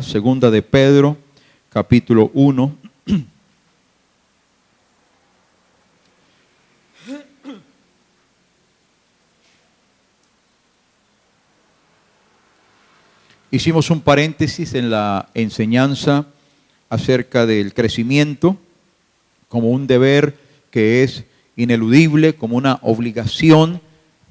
segunda de Pedro, capítulo 1. Hicimos un paréntesis en la enseñanza acerca del crecimiento como un deber que es ineludible, como una obligación.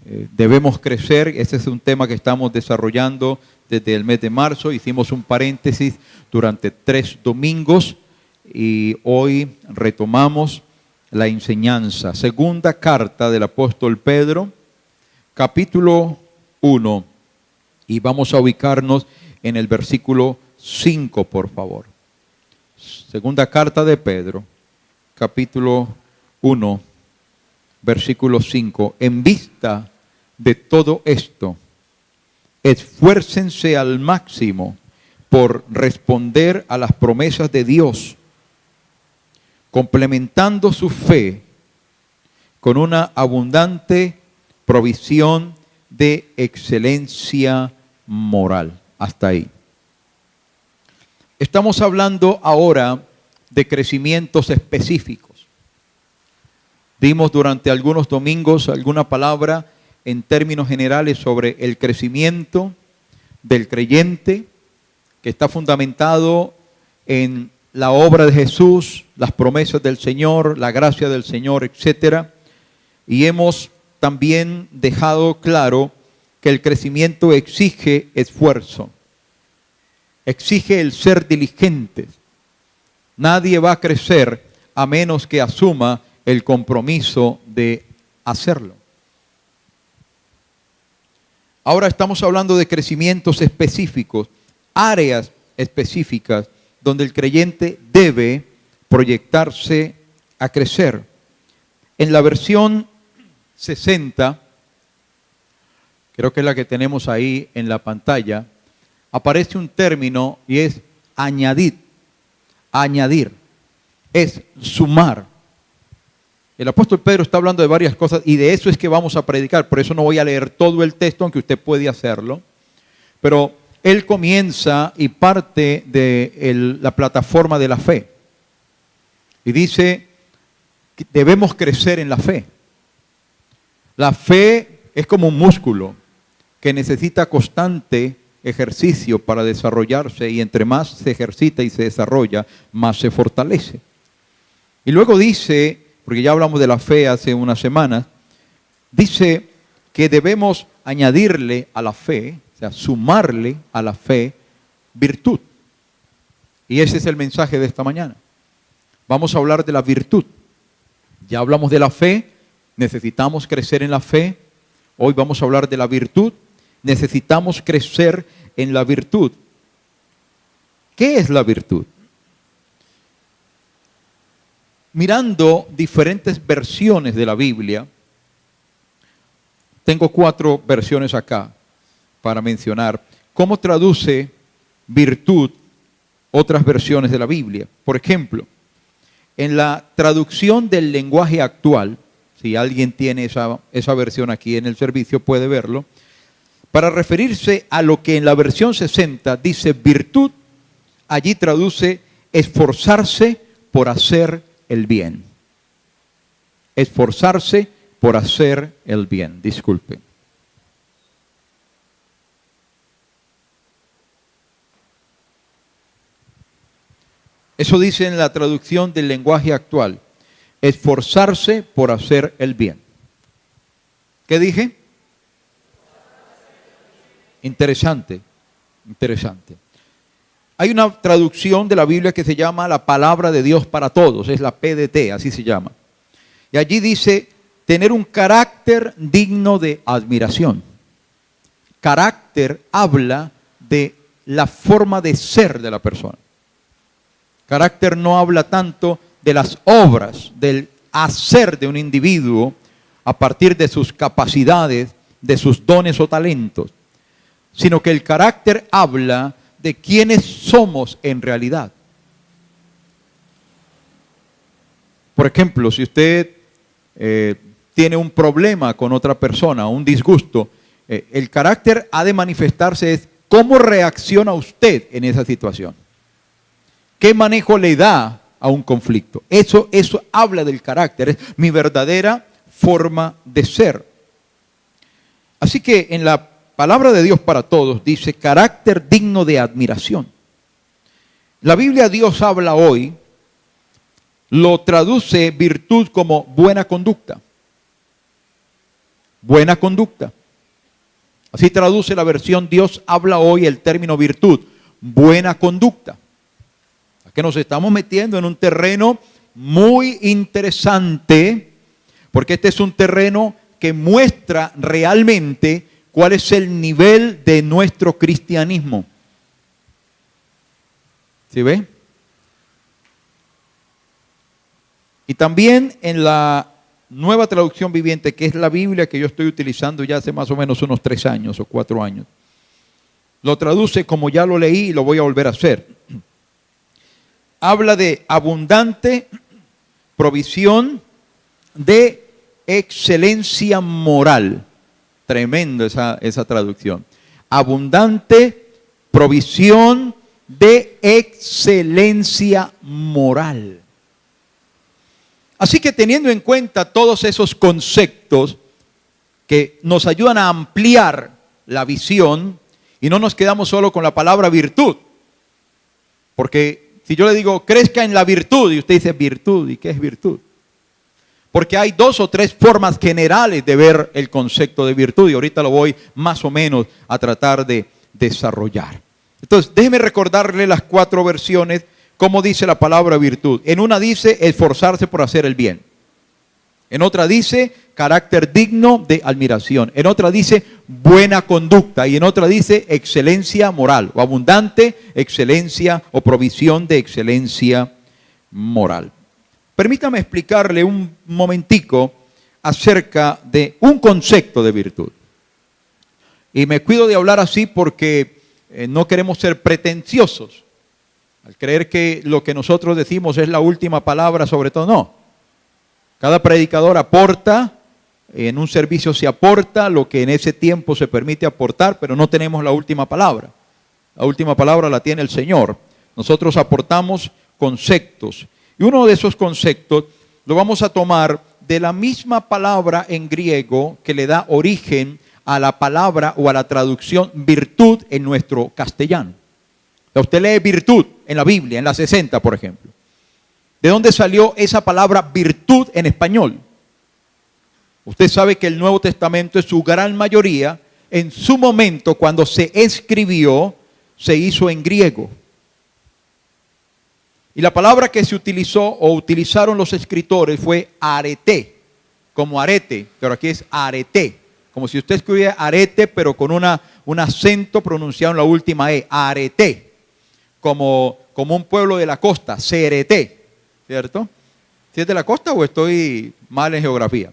Debemos crecer. Este es un tema que estamos desarrollando desde el mes de marzo. Hicimos un paréntesis durante 3 domingos y hoy retomamos la enseñanza. Segunda carta del apóstol Pedro, capítulo 1. Y vamos a ubicarnos en el versículo 5, por favor. Segunda carta de Pedro, capítulo 1, versículo 5. En vista de todo esto, esfuércense al máximo por responder a las promesas de Dios, complementando su fe con una abundante provisión de excelencia moral. Hasta ahí. Estamos hablando ahora de crecimientos específicos. Dimos durante algunos domingos alguna palabra en términos generales sobre el crecimiento del creyente, que está fundamentado en la obra de Jesús, las promesas del Señor, la gracia del Señor, etc. Y hemos también dejado claro que el crecimiento exige esfuerzo, exige el ser diligentes. Nadie va a crecer a menos que asuma el compromiso de hacerlo. Ahora estamos hablando de crecimientos específicos, áreas específicas donde el creyente debe proyectarse a crecer. En la versión 60, creo que es la que tenemos ahí en la pantalla, aparece un término y es añadir. Añadir es sumar. El apóstol Pedro está hablando de varias cosas y de eso es que vamos a predicar. Por eso no voy a leer todo el texto, aunque usted puede hacerlo. Pero él comienza y parte de la plataforma de la fe. Y dice que debemos crecer en la fe. La fe es como un músculo que necesita constante ejercicio para desarrollarse, y entre más se ejercita y se desarrolla, más se fortalece. Y luego dice, porque ya hablamos de la fe hace unas semanas, dice que debemos añadirle a la fe, o sea, sumarle a la fe virtud. Y ese es el mensaje de esta mañana. Vamos a hablar de la virtud. Ya hablamos de la fe, necesitamos crecer en la fe. Hoy vamos a hablar de la virtud. Necesitamos crecer en la virtud. ¿Qué es la virtud? Mirando diferentes versiones de la Biblia, tengo 4 versiones acá para mencionar cómo traduce virtud otras versiones de la Biblia. Por ejemplo, en la traducción del lenguaje actual, si alguien tiene esa versión aquí en el servicio puede verlo, para referirse a lo que en la versión 60 dice virtud, allí traduce esforzarse por hacer el bien. Esforzarse por hacer el bien. Disculpe. Eso dice en la traducción del lenguaje actual. Esforzarse por hacer el bien. ¿Qué dije? Interesante, interesante. Hay una traducción de la Biblia que se llama la palabra de Dios para todos, es la PDT, así se llama. Y allí dice, tener un carácter digno de admiración. Carácter habla de la forma de ser de la persona. Carácter no habla tanto de las obras, del hacer de un individuo a partir de sus capacidades, de sus dones o talentos, sino que el carácter habla de quiénes somos en realidad. Por ejemplo, si usted tiene un problema con otra persona, un disgusto, el carácter ha de manifestarse es ¿cómo reacciona usted en esa situación? ¿Qué manejo le da a un conflicto? Eso habla del carácter, es mi verdadera forma de ser. Así que en la palabra de Dios para todos dice carácter digno de admiración. La Biblia Dios habla hoy, lo traduce virtud como buena conducta. Buena conducta. Así traduce la versión Dios habla hoy el término virtud, buena conducta. Que nos estamos metiendo en un terreno muy interesante, porque este es un terreno que muestra realmente cuál es el nivel de nuestro cristianismo. ¿Sí ve? Y también en la Nueva Traducción Viviente, que es la Biblia que yo estoy utilizando ya hace más o menos unos 3 años o 4 años, lo traduce como ya lo leí y lo voy a volver a hacer. Habla de abundante provisión de excelencia moral. Tremendo esa traducción. Abundante provisión de excelencia moral. Así que teniendo en cuenta todos esos conceptos que nos ayudan a ampliar la visión y no nos quedamos solo con la palabra virtud. Porque si yo le digo, crezca en la virtud, y usted dice, virtud, ¿y qué es virtud? Porque hay 2 o 3 formas generales de ver el concepto de virtud, y ahorita lo voy más o menos a tratar de desarrollar. Entonces, déjeme recordarle las 4 versiones, cómo dice la palabra virtud. En una dice, esforzarse por hacer el bien. En otra dice, carácter digno de admiración. En otra dice, buena conducta. Y en otra dice, excelencia moral. O abundante excelencia o provisión de excelencia moral. Permítame explicarle un momentico acerca de un concepto de virtud. Y me cuido de hablar así porque no queremos ser pretenciosos. Al creer que lo que nosotros decimos es la última palabra, sobre todo, no. Cada predicador aporta, en un servicio se aporta lo que en ese tiempo se permite aportar, pero no tenemos la última palabra. La última palabra la tiene el Señor. Nosotros aportamos conceptos. Y uno de esos conceptos lo vamos a tomar de la misma palabra en griego que le da origen a la palabra o a la traducción virtud en nuestro castellano. Usted lee virtud en la Biblia, en la 60, por ejemplo. ¿De dónde salió esa palabra virtud en español? Usted sabe que el Nuevo Testamento en su gran mayoría, en su momento cuando se escribió, se hizo en griego. Y la palabra que se utilizó o utilizaron los escritores fue arete, como arete, pero aquí es arete. Como si usted escribiera arete, pero con un acento pronunciado en la última E, arete. Como un pueblo de la costa, Cereté. ¿Cierto? ¿Si es de la costa o estoy mal en geografía?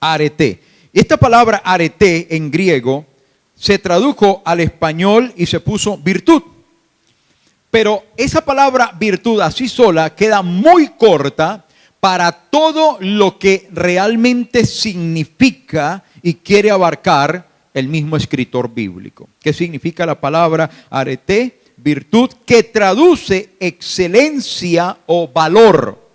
Arete. Esta palabra arete en griego se tradujo al español y se puso virtud. Pero esa palabra virtud así sola queda muy corta para todo lo que realmente significa y quiere abarcar el mismo escritor bíblico. ¿Qué significa la palabra arete? Virtud, que traduce excelencia o valor.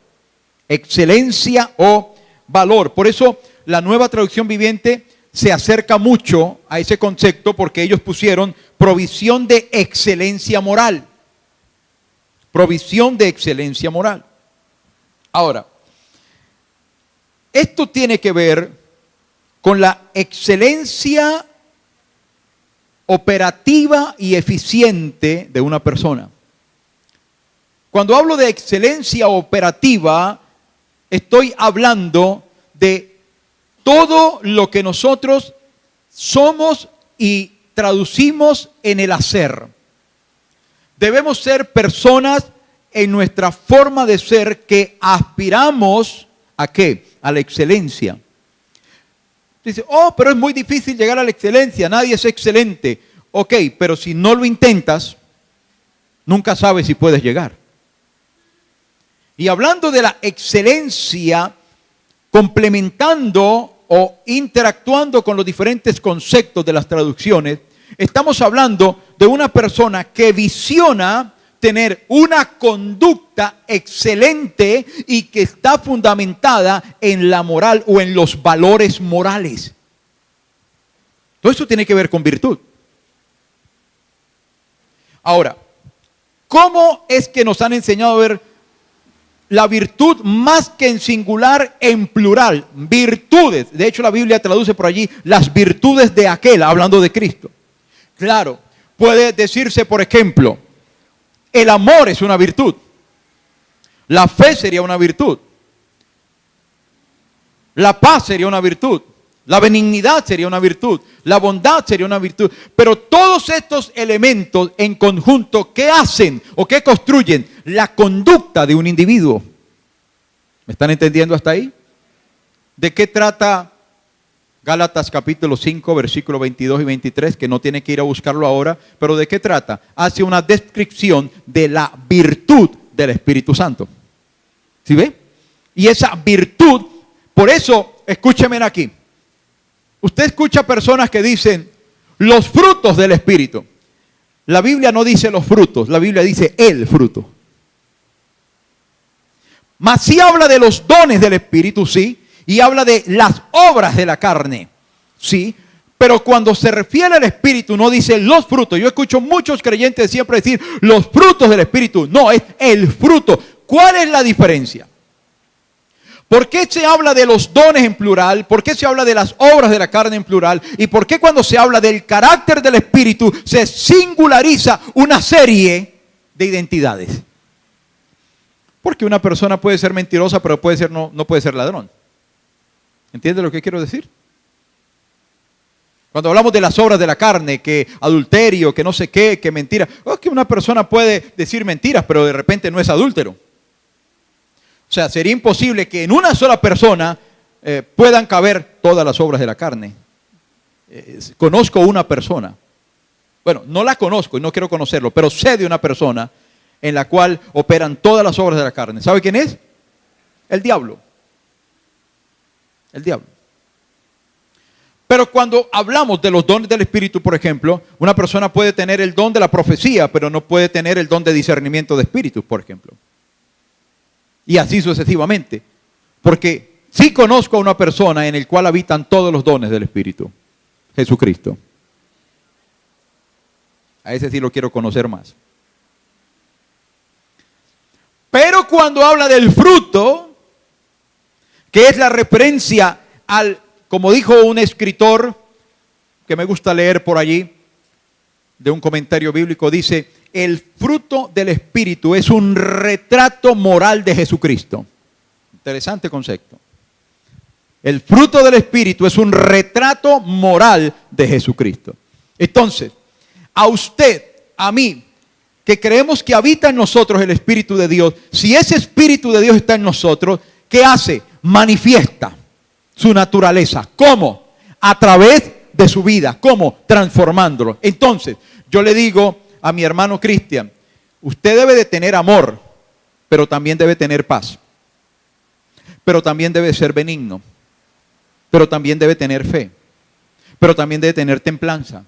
Excelencia o valor. Por eso la Nueva Traducción Viviente se acerca mucho a ese concepto porque ellos pusieron provisión de excelencia moral. Provisión de excelencia moral. Ahora, esto tiene que ver con la excelencia operativa y eficiente de una persona. Cuando hablo de excelencia operativa, estoy hablando de todo lo que nosotros somos y traducimos en el hacer. Debemos ser personas en nuestra forma de ser que aspiramos ¿a qué? A la excelencia. Dice, pero es muy difícil llegar a la excelencia, nadie es excelente. Ok, pero si no lo intentas, nunca sabes si puedes llegar. Y hablando de la excelencia, complementando o interactuando con los diferentes conceptos de las traducciones, Estamos hablando de una persona que visiona tener una conducta excelente y que está fundamentada en la moral o en los valores morales. Todo esto tiene que ver con virtud. Ahora, ¿cómo es que nos han enseñado a ver la virtud más que en singular, en plural? Virtudes. De hecho, la Biblia traduce por allí las virtudes de aquel, hablando de Cristo. Claro, puede decirse, por ejemplo, el amor es una virtud. La fe sería una virtud. La paz sería una virtud. La benignidad sería una virtud. La bondad sería una virtud. Pero todos estos elementos en conjunto, ¿qué hacen o qué construyen? La conducta de un individuo. ¿Me están entendiendo hasta ahí? ¿De qué trata Gálatas capítulo 5, versículos 22 y 23, que no tiene que ir a buscarlo ahora, pero ¿de qué trata? Hace una descripción de la virtud del Espíritu Santo. ¿Sí ve? Y esa virtud, por eso, escúcheme aquí. Usted escucha personas que dicen los frutos del Espíritu. La Biblia no dice los frutos, la Biblia dice el fruto. Mas sí habla de los dones del Espíritu, sí. Y habla de las obras de la carne, ¿sí? Pero cuando se refiere al Espíritu no dice los frutos. Yo escucho muchos creyentes siempre decir los frutos del Espíritu. No, es el fruto. ¿Cuál es la diferencia? ¿Por qué se habla de los dones en plural? ¿Por qué se habla de las obras de la carne en plural? ¿Y por qué cuando se habla del carácter del Espíritu se singulariza una serie de identidades? Porque una persona puede ser mentirosa, pero puede ser no puede ser ladrón. ¿Entiende lo que quiero decir? Cuando hablamos de las obras de la carne, que adulterio, que no sé qué, que mentira. Es que una persona puede decir mentiras, pero de repente no es adúltero. O sea, sería imposible que en una sola persona puedan caber todas las obras de la carne. Conozco una persona. Bueno, no la conozco y no quiero conocerlo, pero sé de una persona en la cual operan todas las obras de la carne. ¿Sabe quién es? El diablo. El diablo. Pero cuando hablamos de los dones del Espíritu, por ejemplo, una persona puede tener el don de la profecía, pero no puede tener el don de discernimiento de espíritus, por ejemplo. Y así sucesivamente. Porque sí conozco a una persona en el cual habitan todos los dones del Espíritu. Jesucristo. A ese sí lo quiero conocer más. Pero cuando habla del fruto, que es la referencia al, como dijo un escritor que me gusta leer por allí, de un comentario bíblico, dice, el fruto del Espíritu es un retrato moral de Jesucristo. Interesante concepto. El fruto del Espíritu es un retrato moral de Jesucristo. Entonces, a usted, a mí, que creemos que habita en nosotros el Espíritu de Dios, si ese Espíritu de Dios está en nosotros, ¿qué hace? Manifiesta su naturaleza. ¿Cómo? A través de su vida. ¿Cómo? Transformándolo. Entonces, yo le digo a mi hermano Cristian, usted debe de tener amor, pero también debe tener paz. Pero también debe ser benigno. Pero también debe tener fe. Pero también debe tener templanza.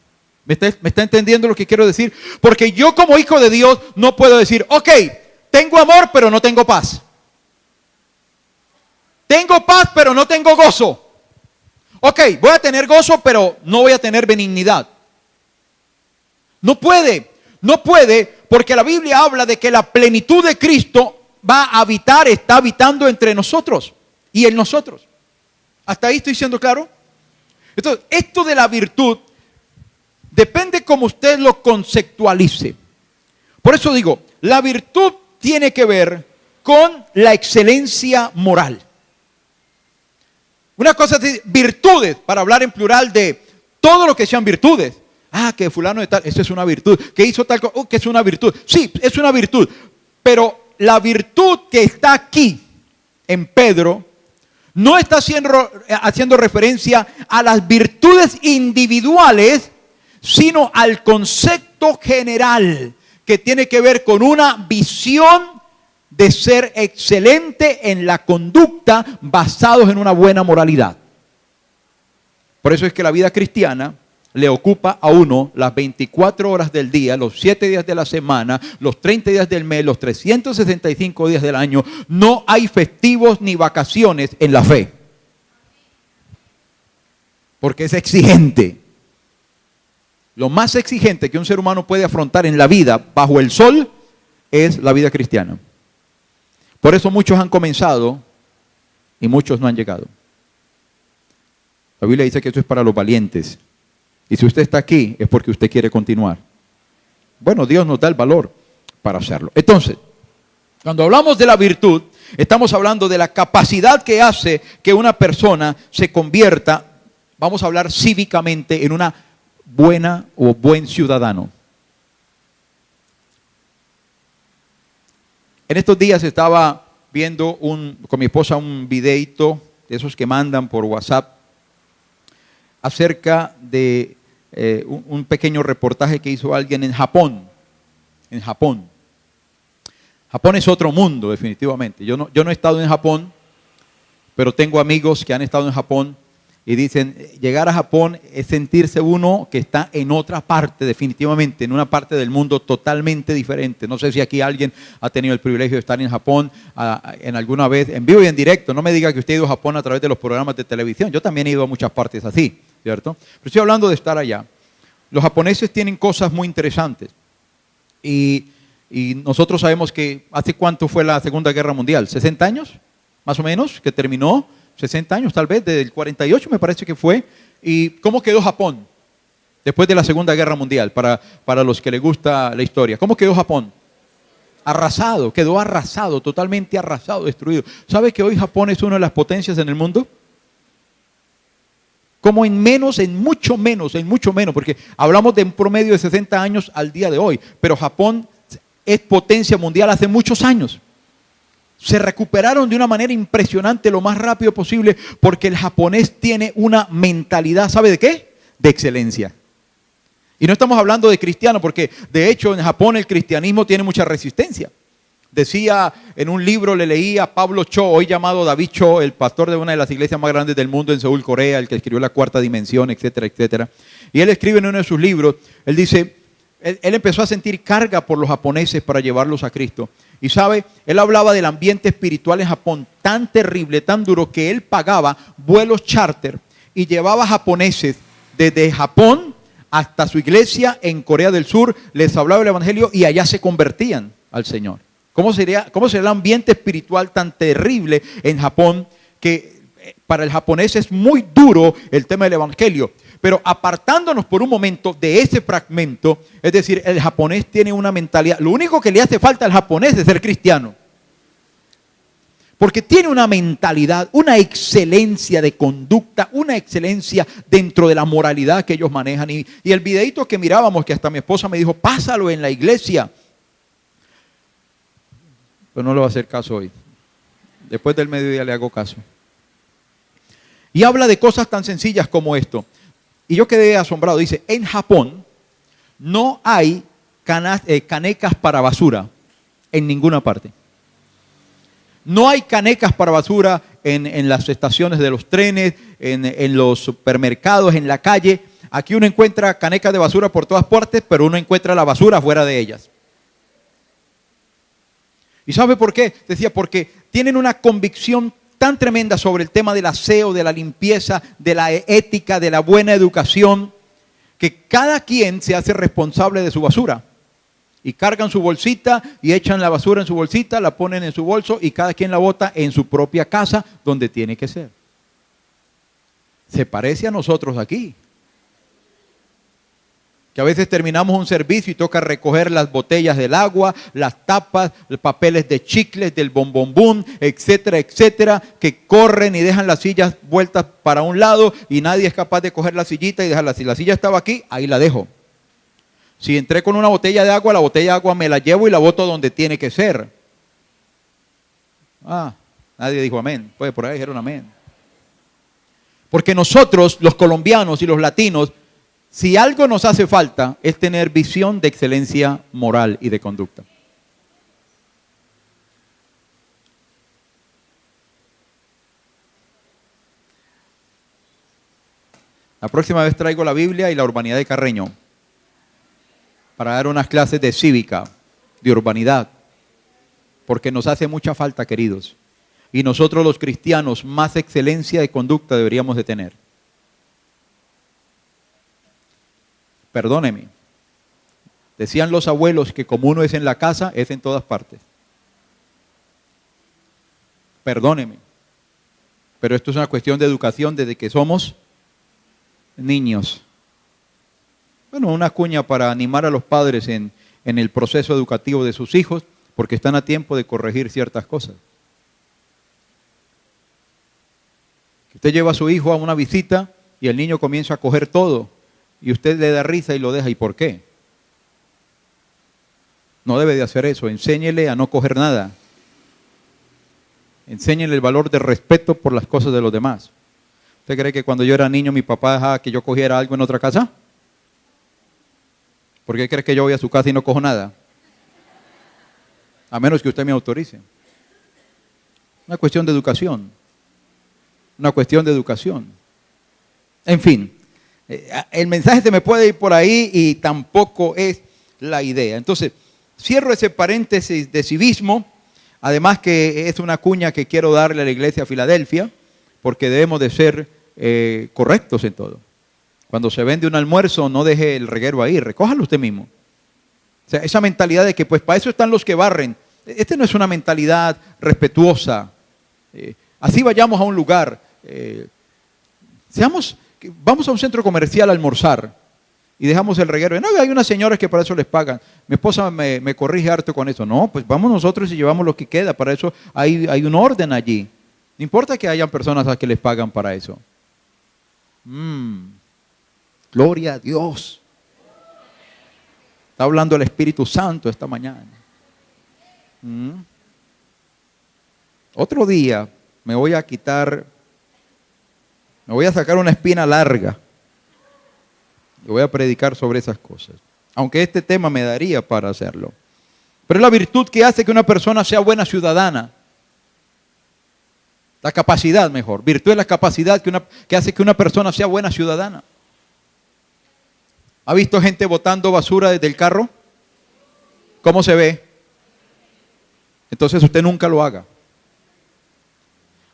¿Me está entendiendo lo que quiero decir? Porque yo como hijo de Dios no puedo decir, ok, tengo amor, pero no tengo paz. Tengo paz, pero no tengo gozo. Ok, voy a tener gozo, pero no voy a tener benignidad. No puede, porque la Biblia habla de que la plenitud de Cristo va a habitar, está habitando entre nosotros y en nosotros. ¿Hasta ahí estoy siendo claro? Entonces, esto de la virtud depende cómo usted lo conceptualice. Por eso digo, la virtud tiene que ver con la excelencia moral. Una cosa es virtudes, para hablar en plural de todo lo que sean virtudes. Ah, que fulano de tal, eso es una virtud. Que hizo tal cosa, que es una virtud. Sí, es una virtud. Pero la virtud que está aquí en Pedro no está haciendo referencia a las virtudes individuales, sino al concepto general que tiene que ver con una visión de ser excelente en la conducta basados en una buena moralidad. Por eso es que la vida cristiana le ocupa a uno las 24 horas del día, los 7 días de la semana, los 30 días del mes, los 365 días del año. No hay festivos ni vacaciones en la fe. Porque es exigente. Lo más exigente que un ser humano puede afrontar en la vida bajo el sol es la vida cristiana. Por eso muchos han comenzado y muchos no han llegado. La Biblia dice que esto es para los valientes. Y si usted está aquí es porque usted quiere continuar. Bueno, Dios nos da el valor para hacerlo. Entonces, cuando hablamos de la virtud, estamos hablando de la capacidad que hace que una persona se convierta, vamos a hablar cívicamente, en una buena o buen ciudadano. En estos días estaba viendo con mi esposa un videito de esos que mandan por WhatsApp acerca de un pequeño reportaje que hizo alguien en Japón. En Japón. Japón es otro mundo, definitivamente. Yo no he estado en Japón, pero tengo amigos que han estado en Japón y dicen, llegar a Japón es sentirse uno que está en otra parte, definitivamente, en una parte del mundo totalmente diferente. No sé si aquí alguien ha tenido el privilegio de estar en Japón en alguna vez, en vivo y en directo. No me diga que usted ha ido a Japón a través de los programas de televisión. Yo también he ido a muchas partes así, ¿cierto? Pero estoy hablando de estar allá. Los japoneses tienen cosas muy interesantes. Y nosotros sabemos que, ¿hace cuánto fue la Segunda Guerra Mundial? ¿60 años? Más o menos, que terminó. 60 años tal vez, desde el 48 me parece que fue. ¿Y cómo quedó Japón después de la Segunda Guerra Mundial? Para los que les gusta la historia. ¿Cómo quedó Japón? Arrasado, quedó arrasado, totalmente arrasado, destruido. ¿Sabe que hoy Japón es una de las potencias en el mundo? Como en mucho menos, porque hablamos de un promedio de 60 años al día de hoy, pero Japón es potencia mundial hace muchos años. Se recuperaron de una manera impresionante lo más rápido posible porque el japonés tiene una mentalidad, ¿sabe de qué? De excelencia. Y no estamos hablando de cristiano porque de hecho en Japón el cristianismo tiene mucha resistencia. Decía en un libro, le leí a Pablo Cho, hoy llamado David Cho, el pastor de una de las iglesias más grandes del mundo en Seúl, Corea, el que escribió La Cuarta Dimensión, etcétera, etcétera. Y él escribe en uno de sus libros, él dice, él empezó a sentir carga por los japoneses para llevarlos a Cristo. Y sabe, él hablaba del ambiente espiritual en Japón tan terrible, tan duro, que él pagaba vuelos charter y llevaba japoneses desde Japón hasta su iglesia en Corea del Sur, les hablaba el evangelio y allá se convertían al Señor. ¿Cómo sería el ambiente espiritual tan terrible en Japón que para el japonés es muy duro el tema del evangelio? Pero apartándonos por un momento de ese fragmento, es decir, el japonés tiene una mentalidad, lo único que le hace falta al japonés es ser cristiano. Porque tiene una mentalidad, una excelencia de conducta, una excelencia dentro de la moralidad que ellos manejan. Y el videito que mirábamos, que hasta mi esposa me dijo, pásalo en la iglesia. Pero no le va a hacer caso hoy. Después del mediodía le hago caso. Y habla de cosas tan sencillas como esto. Y yo quedé asombrado. Dice, en Japón no hay canecas para basura en ninguna parte. No hay canecas para basura en las estaciones de los trenes, en los supermercados, en la calle. Aquí uno encuentra canecas de basura por todas partes, pero uno encuentra la basura fuera de ellas. ¿Y sabe por qué? Decía, porque tienen una convicción tan tremenda sobre el tema del aseo, de la limpieza, de la ética, de la buena educación, que cada quien se hace responsable de su basura. Y cargan su bolsita y echan la basura en su bolsita, la ponen en su bolso y cada quien la bota en su propia casa donde tiene que ser. Se parece a nosotros aquí. Que a veces terminamos un servicio y toca recoger las botellas del agua, las tapas, los papeles de chicles, del bombombún, etcétera, etcétera, que corren y dejan las sillas vueltas para un lado y nadie es capaz de coger la sillita y dejarla. Si la silla estaba aquí, ahí la dejo. Si entré con una botella de agua, la botella de agua me la llevo y la boto donde tiene que ser. Nadie dijo amén. Pues por ahí dijeron amén. Porque nosotros, los colombianos y los latinos, si algo nos hace falta es tener visión de excelencia moral y de conducta. La próxima vez traigo la Biblia y la urbanidad de Carreño para dar unas clases de cívica, de urbanidad, porque nos hace mucha falta, queridos. Y nosotros los cristianos más excelencia de conducta deberíamos de tener. Perdóneme. Decían los abuelos que como uno es en la casa, es en todas partes. Perdóneme. Pero esto es una cuestión de educación desde que somos niños. Bueno, una cuña para animar a los padres en el proceso educativo de sus hijos, porque están a tiempo de corregir ciertas cosas. Usted lleva a su hijo a una visita y el niño comienza a coger todo y usted le da risa y lo deja. ¿Y por qué? No debe de hacer eso. Enséñele a no coger nada. Enséñele el valor de respeto por las cosas de los demás. ¿Usted cree que cuando yo era niño mi papá dejaba que yo cogiera algo en otra casa? ¿Por qué cree que yo voy a su casa y no cojo nada? A menos que usted me autorice. Una cuestión de educación. Una cuestión de educación. En fin, el mensaje se me puede ir por ahí y tampoco es la idea. Entonces, cierro ese paréntesis de civismo, además que es una cuña que quiero darle a la iglesia de Filadelfia, porque debemos de ser correctos en todo. Cuando se vende un almuerzo, no deje el reguero ahí, recójalo usted mismo. O sea, esa mentalidad de que pues para eso están los que barren, no es una mentalidad respetuosa. Así vayamos a un lugar, vamos a un centro comercial a almorzar y dejamos el reguero. No, hay unas señoras que para eso les pagan. Mi esposa me corrige harto con eso. No, pues vamos nosotros y llevamos lo que queda. Para eso hay un orden allí. No importa que hayan personas a que les pagan para eso. Gloria a Dios. Está hablando el Espíritu Santo esta mañana. Otro día me voy a sacar una espina larga y voy a predicar sobre esas cosas. Aunque este tema me daría para hacerlo. Pero es la virtud que hace que una persona sea buena ciudadana. La capacidad, mejor. Virtud es la capacidad que hace que una persona sea buena ciudadana. ¿Ha visto gente botando basura desde el carro? ¿Cómo se ve? Entonces usted nunca lo haga.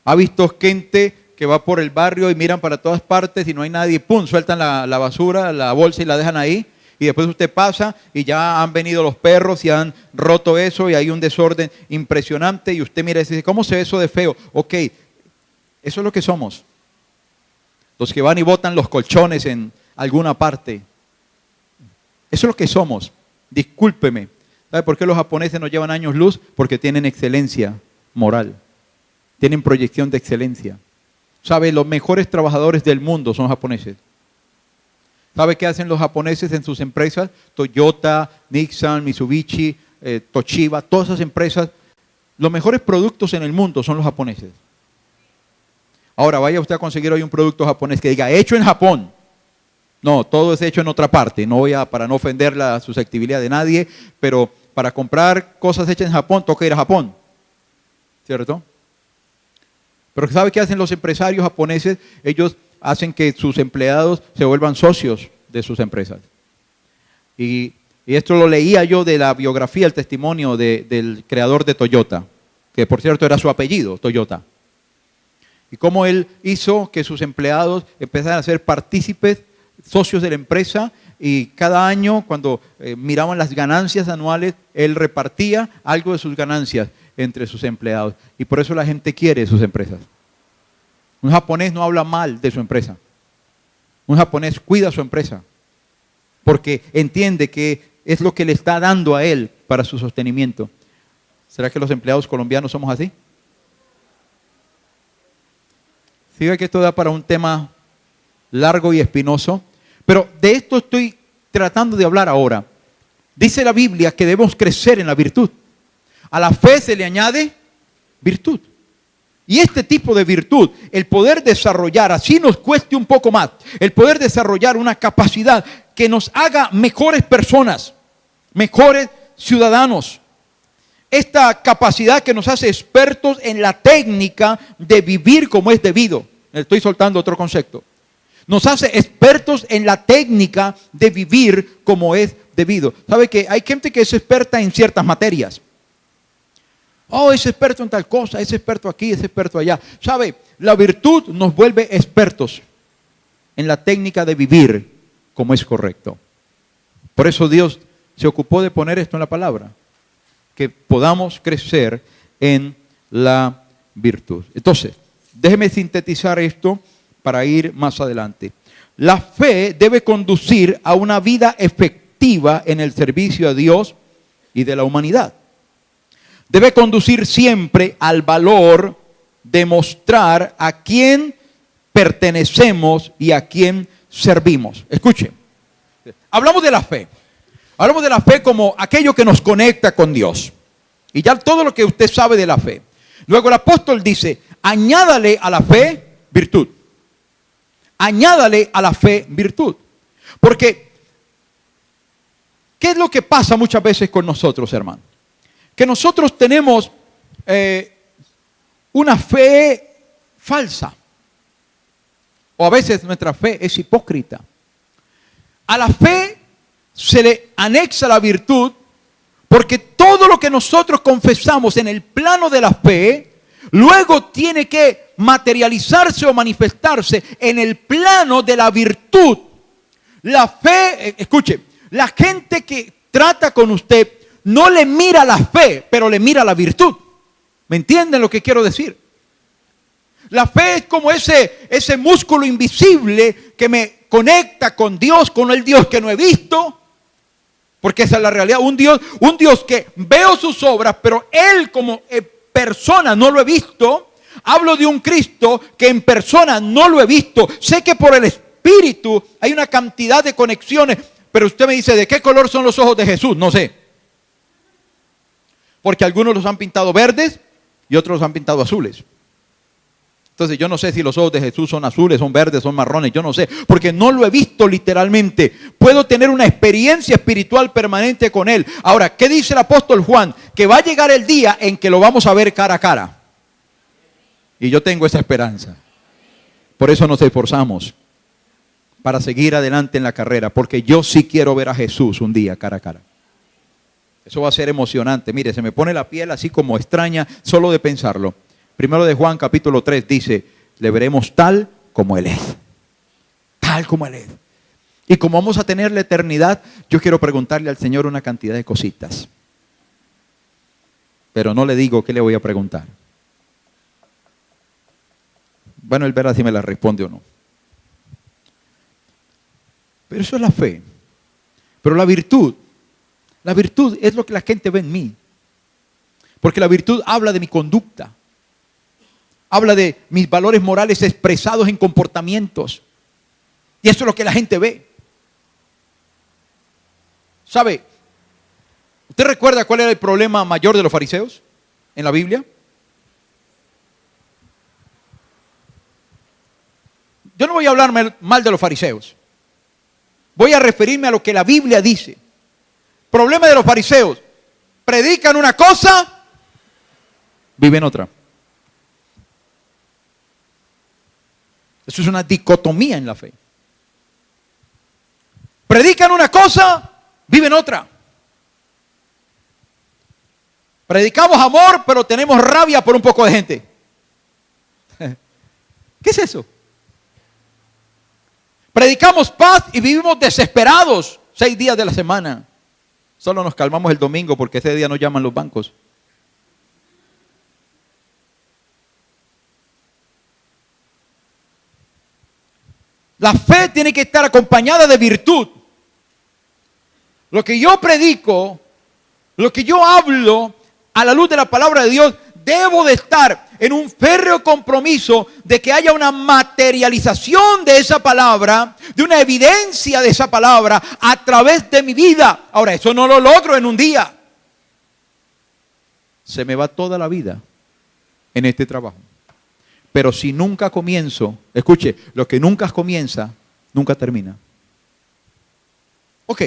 ¿Ha visto gente que va por el barrio y miran para todas partes y no hay nadie? ¡Pum! Sueltan la basura, la bolsa y la dejan ahí. Y después usted pasa y ya han venido los perros y han roto eso y hay un desorden impresionante. Y usted mira y dice, ¿cómo se ve eso de feo? Ok, eso es lo que somos. Los que van y botan los colchones en alguna parte. Eso es lo que somos. Discúlpeme. ¿Sabe por qué los japoneses nos llevan años luz? Porque tienen excelencia moral. Tienen proyección de excelencia. ¿Sabe? Los mejores trabajadores del mundo son japoneses. ¿Sabe qué hacen los japoneses en sus empresas? Toyota, Nissan, Mitsubishi, Toshiba, todas esas empresas. Los mejores productos en el mundo son los japoneses. Ahora, vaya usted a conseguir hoy un producto japonés que diga, hecho en Japón. No, todo es hecho en otra parte. No voy para no ofender la susceptibilidad de nadie, pero para comprar cosas hechas en Japón, toca ir a Japón. ¿Cierto? Pero ¿sabe qué hacen los empresarios japoneses? Ellos hacen que sus empleados se vuelvan socios de sus empresas. Y esto lo leía yo de la biografía, el testimonio del creador de Toyota, que por cierto era su apellido, Toyota. Y cómo él hizo que sus empleados empezaran a ser partícipes, socios de la empresa, y cada año cuando miraban las ganancias anuales, él repartía algo de sus ganancias entre sus empleados. Y por eso la gente quiere sus empresas. Un japonés no habla mal de su empresa. Un japonés cuida su empresa porque entiende que es lo que le está dando a él para su sostenimiento. ¿Será que los empleados colombianos somos así? Sigue que esto da para un tema largo y espinoso, pero de esto estoy tratando de hablar ahora. Dice la Biblia que debemos crecer en la virtud. A la fe se le añade virtud. Y este tipo de virtud, el poder desarrollar, así nos cueste un poco más, el poder desarrollar una capacidad que nos haga mejores personas, mejores ciudadanos. Esta capacidad que nos hace expertos en la técnica de vivir como es debido. Estoy soltando otro concepto. Nos hace expertos en la técnica de vivir como es debido. ¿Sabe que hay gente que es experta en ciertas materias? Oh, es experto en tal cosa, es experto aquí, es experto allá. ¿Sabe? La virtud nos vuelve expertos en la técnica de vivir como es correcto. Por eso Dios se ocupó de poner esto en la palabra, que podamos crecer en la virtud. Entonces, déjeme sintetizar esto para ir más adelante. La fe debe conducir a una vida efectiva en el servicio a Dios y de la humanidad. Debe conducir siempre al valor de mostrar a quién pertenecemos y a quién servimos. Escuche, hablamos de la fe. Hablamos de la fe como aquello que nos conecta con Dios. Y ya todo lo que usted sabe de la fe. Luego el apóstol dice, añádale a la fe virtud. Añádale a la fe virtud. Porque, ¿qué es lo que pasa muchas veces con nosotros, hermano? Que nosotros tenemos una fe falsa. O a veces nuestra fe es hipócrita. A la fe se le anexa la virtud porque todo lo que nosotros confesamos en el plano de la fe, luego tiene que materializarse o manifestarse en el plano de la virtud. La fe, escuche, la gente que trata con usted no le mira la fe, pero le mira la virtud. ¿Me entienden lo que quiero decir? La fe es como ese músculo invisible que me conecta con Dios, con el Dios que no he visto. Porque esa es la realidad. Un Dios que veo sus obras, pero Él como persona no lo he visto. Hablo de un Cristo que en persona no lo he visto. Sé que por el Espíritu hay una cantidad de conexiones. Pero usted me dice, ¿de qué color son los ojos de Jesús? No sé. Porque algunos los han pintado verdes y otros los han pintado azules. Entonces yo no sé si los ojos de Jesús son azules, son verdes, son marrones, yo no sé, porque no lo he visto literalmente. Puedo tener una experiencia espiritual permanente con Él. Ahora, ¿qué dice el apóstol Juan? Que va a llegar el día en que lo vamos a ver cara a cara. Y yo tengo esa esperanza. Por eso nos esforzamos para seguir adelante en la carrera, porque yo sí quiero ver a Jesús un día cara a cara. Eso va a ser emocionante. Mire, se me pone la piel así como extraña solo de pensarlo. Primero de Juan capítulo 3 dice, le veremos tal como Él es. Tal como Él es. Y como vamos a tener la eternidad, yo quiero preguntarle al Señor una cantidad de cositas. Pero no le digo qué le voy a preguntar. Bueno, Él verá si me la responde o no. Pero eso es la fe. Pero la virtud es lo que la gente ve en mí. Porque la virtud habla de mi conducta. Habla de mis valores morales expresados en comportamientos. Y eso es lo que la gente ve. ¿Sabe? ¿Usted recuerda cuál era el problema mayor de los fariseos en la Biblia? Yo no voy a hablar mal de los fariseos. Voy a referirme a lo que la Biblia dice. Problema de los fariseos. Predican una cosa, viven otra. Eso es una dicotomía en la fe. Predican una cosa, viven otra. Predicamos amor, pero tenemos rabia por un poco de gente. ¿Qué es eso? Predicamos paz y vivimos desesperados 6 días de la semana. Solo nos calmamos el domingo porque ese día nos llaman los bancos. La fe tiene que estar acompañada de virtud. Lo que yo predico, lo que yo hablo a la luz de la palabra de Dios, debo de estar en un férreo compromiso de que haya una materialización de esa palabra, de una evidencia de esa palabra a través de mi vida. Ahora, eso no lo logro en un día. Se me va toda la vida en este trabajo. Pero si nunca comienzo, escuche, lo que nunca comienza, nunca termina. Ok,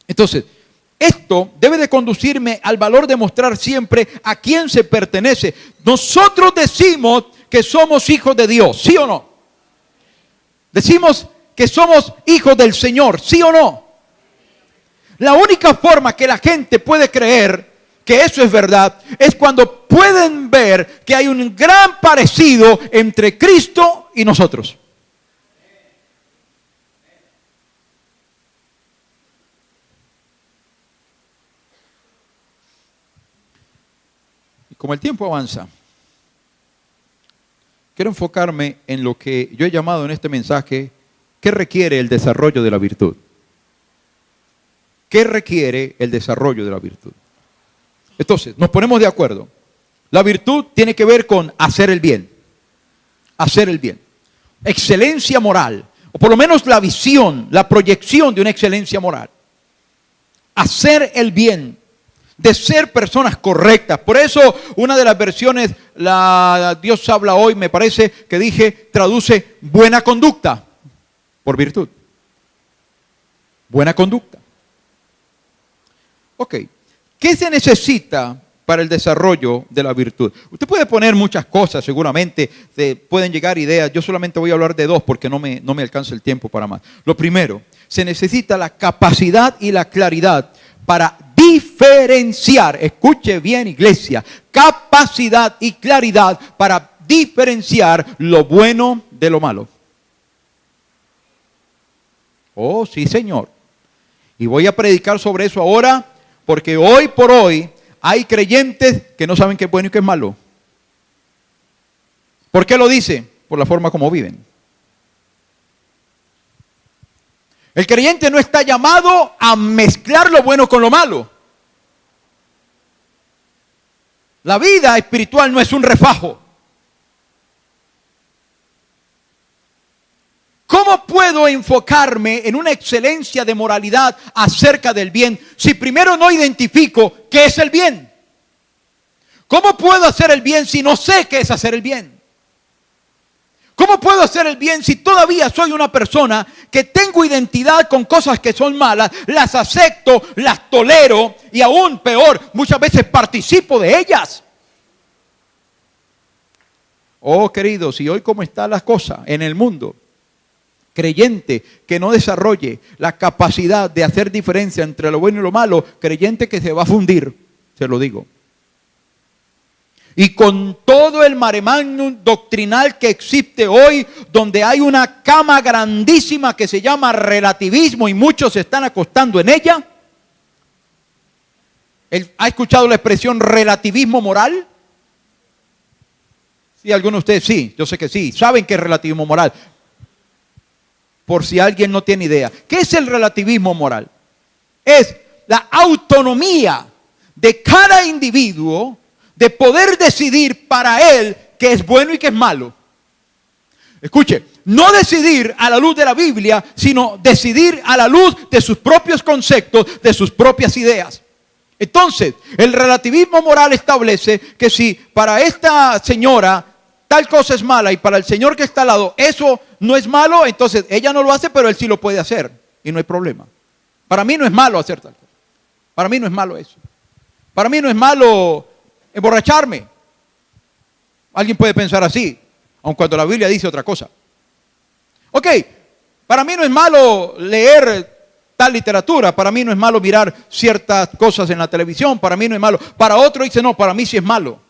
entonces, esto debe de conducirme al valor de mostrar siempre a quién se pertenece. Nosotros decimos que somos hijos de Dios, ¿sí o no? Decimos que somos hijos del Señor, ¿sí o no? La única forma que la gente puede creer que eso es verdad es cuando pueden ver que hay un gran parecido entre Cristo y nosotros. Y como el tiempo avanza, quiero enfocarme en lo que yo he llamado en este mensaje, ¿qué requiere el desarrollo de la virtud? ¿Qué requiere el desarrollo de la virtud? Entonces, nos ponemos de acuerdo. La virtud tiene que ver con hacer el bien. Hacer el bien. Excelencia moral, o por lo menos la visión, la proyección de una excelencia moral. Hacer el bien, de ser personas correctas. Por eso, una de las versiones, la Dios habla hoy, me parece que dije, traduce buena conducta por virtud. Buena conducta. Ok, ¿qué se necesita para el desarrollo de la virtud? Usted puede poner muchas cosas, seguramente pueden llegar ideas. Yo solamente voy a hablar de dos porque no me alcanza el tiempo para más. Lo primero, se necesita la capacidad y la claridad para diferenciar, escuche bien iglesia, capacidad y claridad para diferenciar lo bueno de lo malo. Oh, sí, Señor. Y voy a predicar sobre eso ahora, porque hoy por hoy hay creyentes que no saben qué es bueno y qué es malo. ¿Por qué lo dice? Por la forma como viven. El creyente no está llamado a mezclar lo bueno con lo malo. La vida espiritual no es un refajo. ¿Cómo puedo enfocarme en una excelencia de moralidad acerca del bien si primero no identifico qué es el bien? ¿Cómo puedo hacer el bien si no sé qué es hacer el bien? ¿Cómo puedo hacer el bien si todavía soy una persona que tengo identidad con cosas que son malas, las acepto, las tolero y aún peor, muchas veces participo de ellas? Oh, queridos, y hoy cómo están las cosas en el mundo. Creyente que no desarrolle la capacidad de hacer diferencia entre lo bueno y lo malo, creyente que se va a fundir, se lo digo. Y con todo el mare magnum doctrinal que existe hoy, donde hay una cama grandísima que se llama relativismo y muchos se están acostando en ella. ¿Ha escuchado la expresión relativismo moral? Sí, algunos de ustedes sí, yo sé que sí, saben qué es relativismo moral. Por si alguien no tiene idea. ¿Qué es el relativismo moral? Es la autonomía de cada individuo de poder decidir para él qué es bueno y qué es malo. Escuche, no decidir a la luz de la Biblia, sino decidir a la luz de sus propios conceptos, de sus propias ideas. Entonces, el relativismo moral establece que si para esta señora tal cosa es mala y para el señor que está al lado eso no es malo, entonces ella no lo hace, pero él sí lo puede hacer y no hay problema. Para mí no es malo hacer tal cosa. Para mí no es malo eso. Para mí no es malo emborracharme. Alguien puede pensar así, aun cuando la Biblia dice otra cosa. Ok, para mí no es malo leer tal literatura, para mí no es malo mirar ciertas cosas en la televisión, para mí no es malo. Para otro dice, no, para mí sí es malo.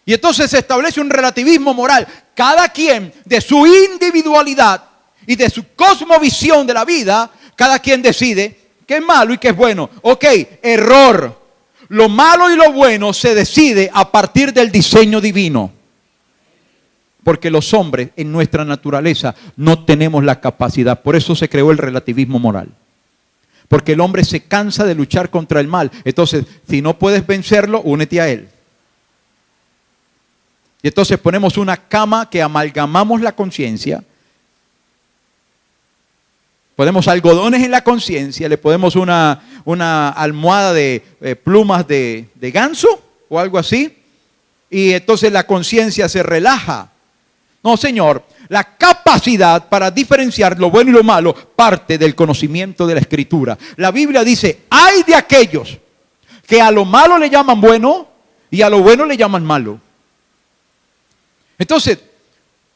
Y entonces se establece un relativismo moral. Cada quien de su individualidad y de su cosmovisión de la vida, cada quien decide qué es malo y qué es bueno. Ok, error. Lo malo y lo bueno se decide a partir del diseño divino. Porque los hombres en nuestra naturaleza no tenemos la capacidad. Por eso se creó el relativismo moral. Porque el hombre se cansa de luchar contra el mal. Entonces, si no puedes vencerlo, únete a él. Y entonces ponemos una cama que amalgamamos la conciencia. Ponemos algodones en la conciencia, le ponemos una almohada de plumas de ganso o algo así. Y entonces la conciencia se relaja. No, Señor, la capacidad para diferenciar lo bueno y lo malo parte del conocimiento de la Escritura. La Biblia dice, hay de aquellos que a lo malo le llaman bueno y a lo bueno le llaman malo. Entonces,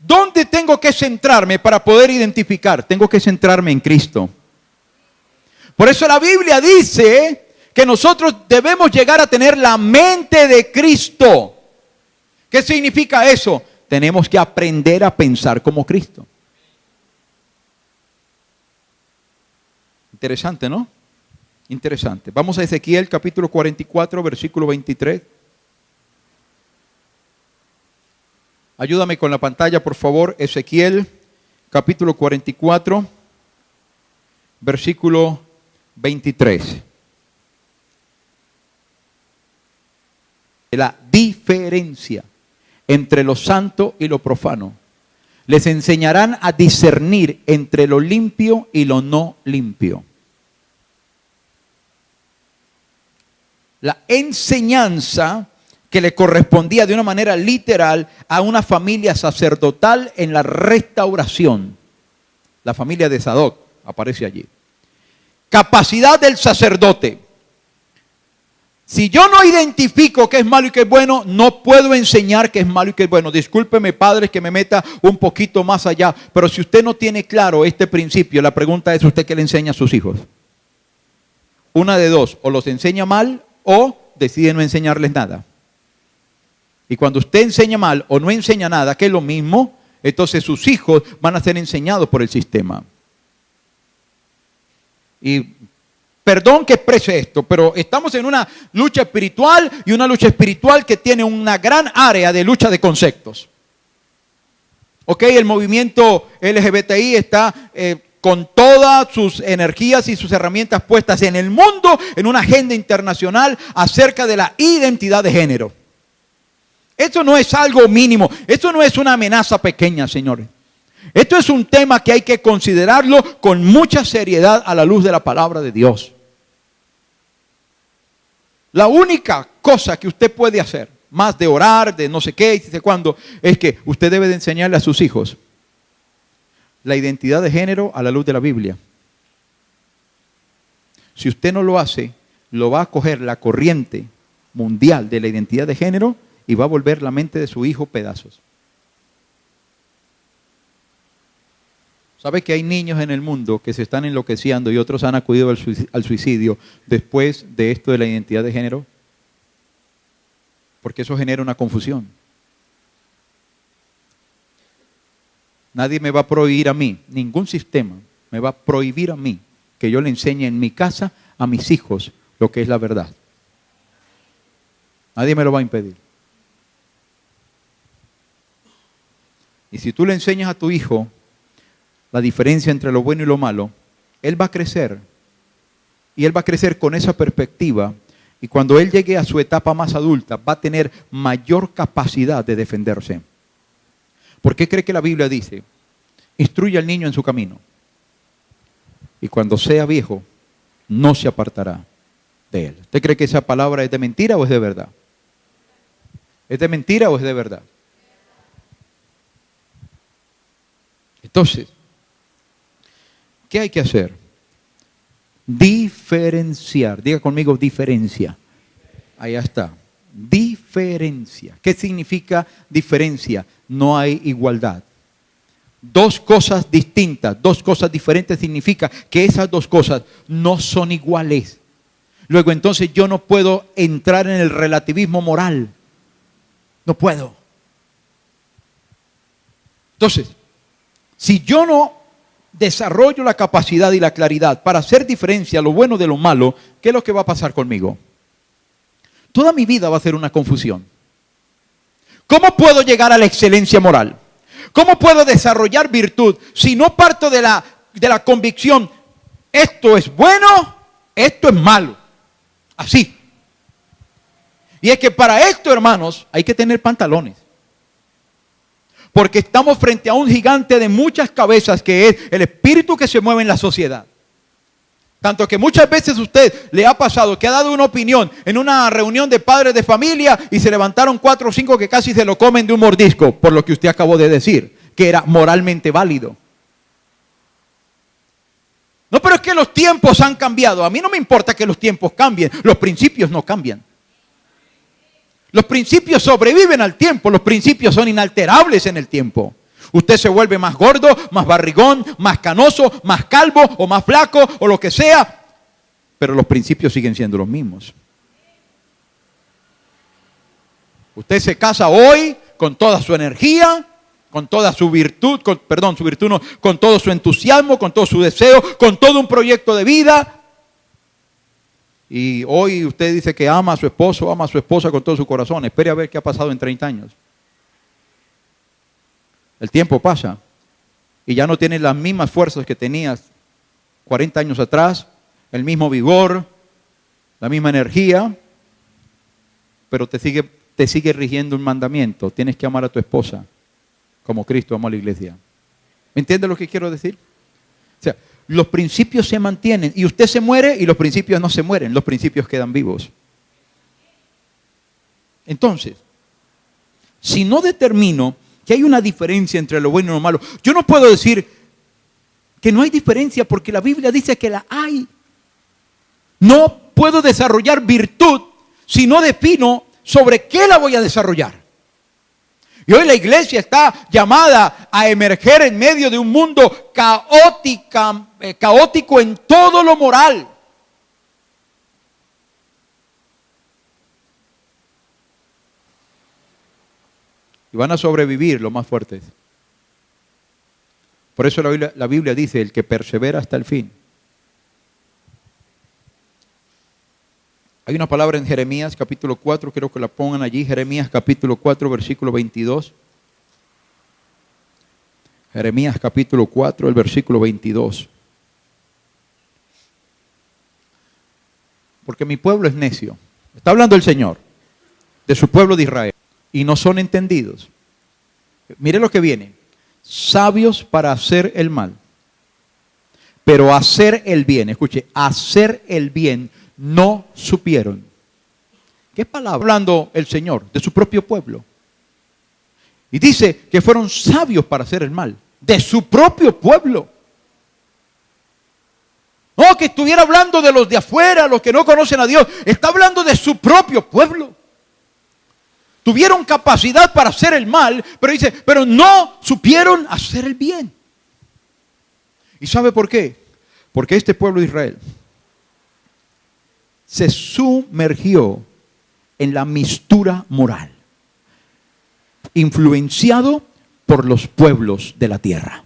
¿Dónde tengo que centrarme para poder identificar? Tengo que centrarme en Cristo. Por eso la Biblia dice que nosotros debemos llegar a tener la mente de Cristo. ¿Qué significa eso? Tenemos que aprender a pensar como Cristo. Interesante, ¿no? Interesante. Vamos a Ezequiel capítulo 44, versículo 23. Ayúdame con la pantalla, por favor. Ezequiel capítulo 44, versículo 23. La diferencia entre lo santo y lo profano. Les enseñarán a discernir entre lo limpio y lo no limpio. La enseñanza que le correspondía de una manera literal a una familia sacerdotal en la restauración. La familia de Sadoc aparece allí. Capacidad del sacerdote. Si yo no identifico qué es malo y qué es bueno, no puedo enseñar qué es malo y qué es bueno. Discúlpeme, padres, que me meta un poquito más allá, pero si usted no tiene claro este principio, la pregunta es: ¿usted qué le enseña a sus hijos? Una de dos: o los enseña mal o decide no enseñarles nada. Y cuando usted enseña mal o no enseña nada, que es lo mismo, entonces sus hijos van a ser enseñados por el sistema. Y perdón que exprese esto, pero estamos en una lucha espiritual, y una lucha espiritual que tiene una gran área de lucha de conceptos. Ok, el movimiento LGBTI está con todas sus energías y sus herramientas puestas en el mundo, en una agenda internacional acerca de la identidad de género. Esto no es algo mínimo, esto no es una amenaza pequeña, señores. Esto es un tema que hay que considerarlo con mucha seriedad a la luz de la palabra de Dios. La única cosa que usted puede hacer, más de orar, de no sé qué, y no sé cuándo, es que usted debe de enseñarle a sus hijos la identidad de género a la luz de la Biblia. Si usted no lo hace, lo va a coger la corriente mundial de la identidad de género y va a volver la mente de su hijo pedazos. ¿Sabe que hay niños en el mundo que se están enloqueciendo y otros han acudido al suicidio después de esto de la identidad de género? Porque eso genera una confusión. Nadie me va a prohibir a mí, ningún sistema me va a prohibir a mí que yo le enseñe en mi casa a mis hijos lo que es la verdad. Nadie me lo va a impedir. Y si tú le enseñas a tu hijo la diferencia entre lo bueno y lo malo, él va a crecer. Y él va a crecer con esa perspectiva. Y cuando él llegue a su etapa más adulta, va a tener mayor capacidad de defenderse. ¿Por qué cree que la Biblia dice: instruye al niño en su camino, y cuando sea viejo, no se apartará de él? ¿Usted cree que esa palabra es de mentira o es de verdad? ¿Es de mentira o es de verdad? Entonces, ¿qué hay que hacer? Diferenciar. Diga conmigo: diferencia. Allá está. Diferencia. ¿Qué significa diferencia? No hay igualdad. Dos cosas distintas, dos cosas diferentes significa que esas dos cosas no son iguales. Luego entonces yo no puedo entrar en el relativismo moral. No puedo. Entonces, si yo no desarrollo la capacidad y la claridad para hacer diferencia lo bueno de lo malo, ¿qué es lo que va a pasar conmigo? Toda mi vida va a ser una confusión. ¿Cómo puedo llegar a la excelencia moral? ¿Cómo puedo desarrollar virtud si no parto de la convicción: esto es bueno, esto es malo? Así. Y es que para esto, hermanos, hay que tener pantalones. Porque estamos frente a un gigante de muchas cabezas, que es el espíritu que se mueve en la sociedad. Tanto que muchas veces a usted le ha pasado que ha dado una opinión en una reunión de padres de familia y se levantaron 4 o 5 que casi se lo comen de un mordisco por lo que usted acabó de decir, que era moralmente válido. No, pero es que los tiempos han cambiado. A mí no me importa que los tiempos cambien, los principios no cambian. Los principios sobreviven al tiempo, los principios son inalterables en el tiempo. Usted se vuelve más gordo, más barrigón, más canoso, más calvo o más flaco o lo que sea, pero los principios siguen siendo los mismos. Usted se casa hoy con toda su energía, con toda su virtud, con todo su entusiasmo, con todo su deseo, con todo un proyecto de vida. Y hoy usted dice que ama a su esposo, ama a su esposa con todo su corazón. Espere a ver qué ha pasado en 30 años. El tiempo pasa y ya no tienes las mismas fuerzas que tenías 40 años atrás, el mismo vigor, la misma energía, pero te sigue rigiendo un mandamiento. Tienes que amar a tu esposa como Cristo amó a la iglesia. ¿Me entiende lo que quiero decir? O sea, los principios se mantienen y usted se muere y los principios no se mueren, los principios quedan vivos. Entonces, si no determino que hay una diferencia entre lo bueno y lo malo, yo no puedo decir que no hay diferencia porque la Biblia dice que la hay. No puedo desarrollar virtud si no defino sobre qué la voy a desarrollar. Y hoy la iglesia está llamada a emerger en medio de un mundo caótico en todo lo moral. Y van a sobrevivir los más fuertes. Por eso la Biblia dice, el que persevera hasta el fin. Hay una palabra en Jeremías capítulo 4, quiero que la pongan allí, Jeremías capítulo 4, versículo 22. Jeremías capítulo 4, el versículo 22. Porque mi pueblo es necio. Está hablando el Señor de su pueblo de Israel. Y no son entendidos. Mire lo que viene. Sabios para hacer el mal. Pero hacer el bien, escuche, hacer el bien no supieron. ¿Qué palabra hablando el Señor de su propio pueblo? Y dice que fueron sabios para hacer el mal, de su propio pueblo. No, que estuviera hablando de los de afuera, los que no conocen a Dios. Está hablando de su propio pueblo. Tuvieron capacidad para hacer el mal, pero dice, pero no supieron hacer el bien. ¿Y sabe por qué? Porque este pueblo de Israel se sumergió en la mistura moral, influenciado por los pueblos de la tierra.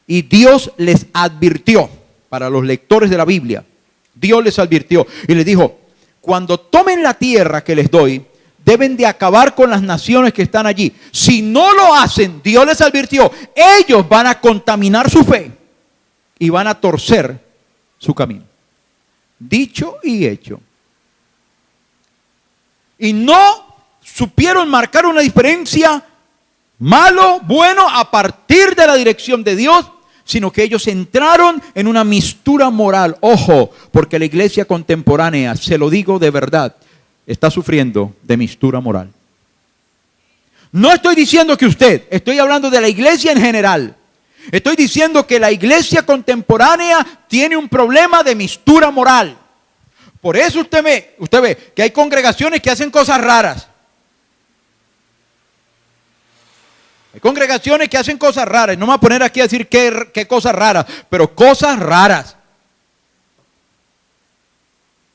Y Dios les advirtió, para los lectores de la Biblia, Dios les advirtió y les dijo, cuando tomen la tierra que les doy, deben de acabar con las naciones que están allí. Si no lo hacen, Dios les advirtió, ellos van a contaminar su fe y van a torcer su camino. Dicho y hecho. Y no supieron marcar una diferencia malo, bueno, a partir de la dirección de Dios, sino que ellos entraron en una mistura moral. Ojo, porque la iglesia contemporánea, se lo digo de verdad, está sufriendo de mistura moral. No estoy diciendo que usted, estoy hablando de la iglesia en general. Estoy diciendo que la iglesia contemporánea tiene un problema de mistura moral. Por eso usted ve que hay congregaciones que hacen cosas raras. Hay congregaciones que hacen cosas raras. No me voy a poner aquí a decir qué cosas raras, pero cosas raras.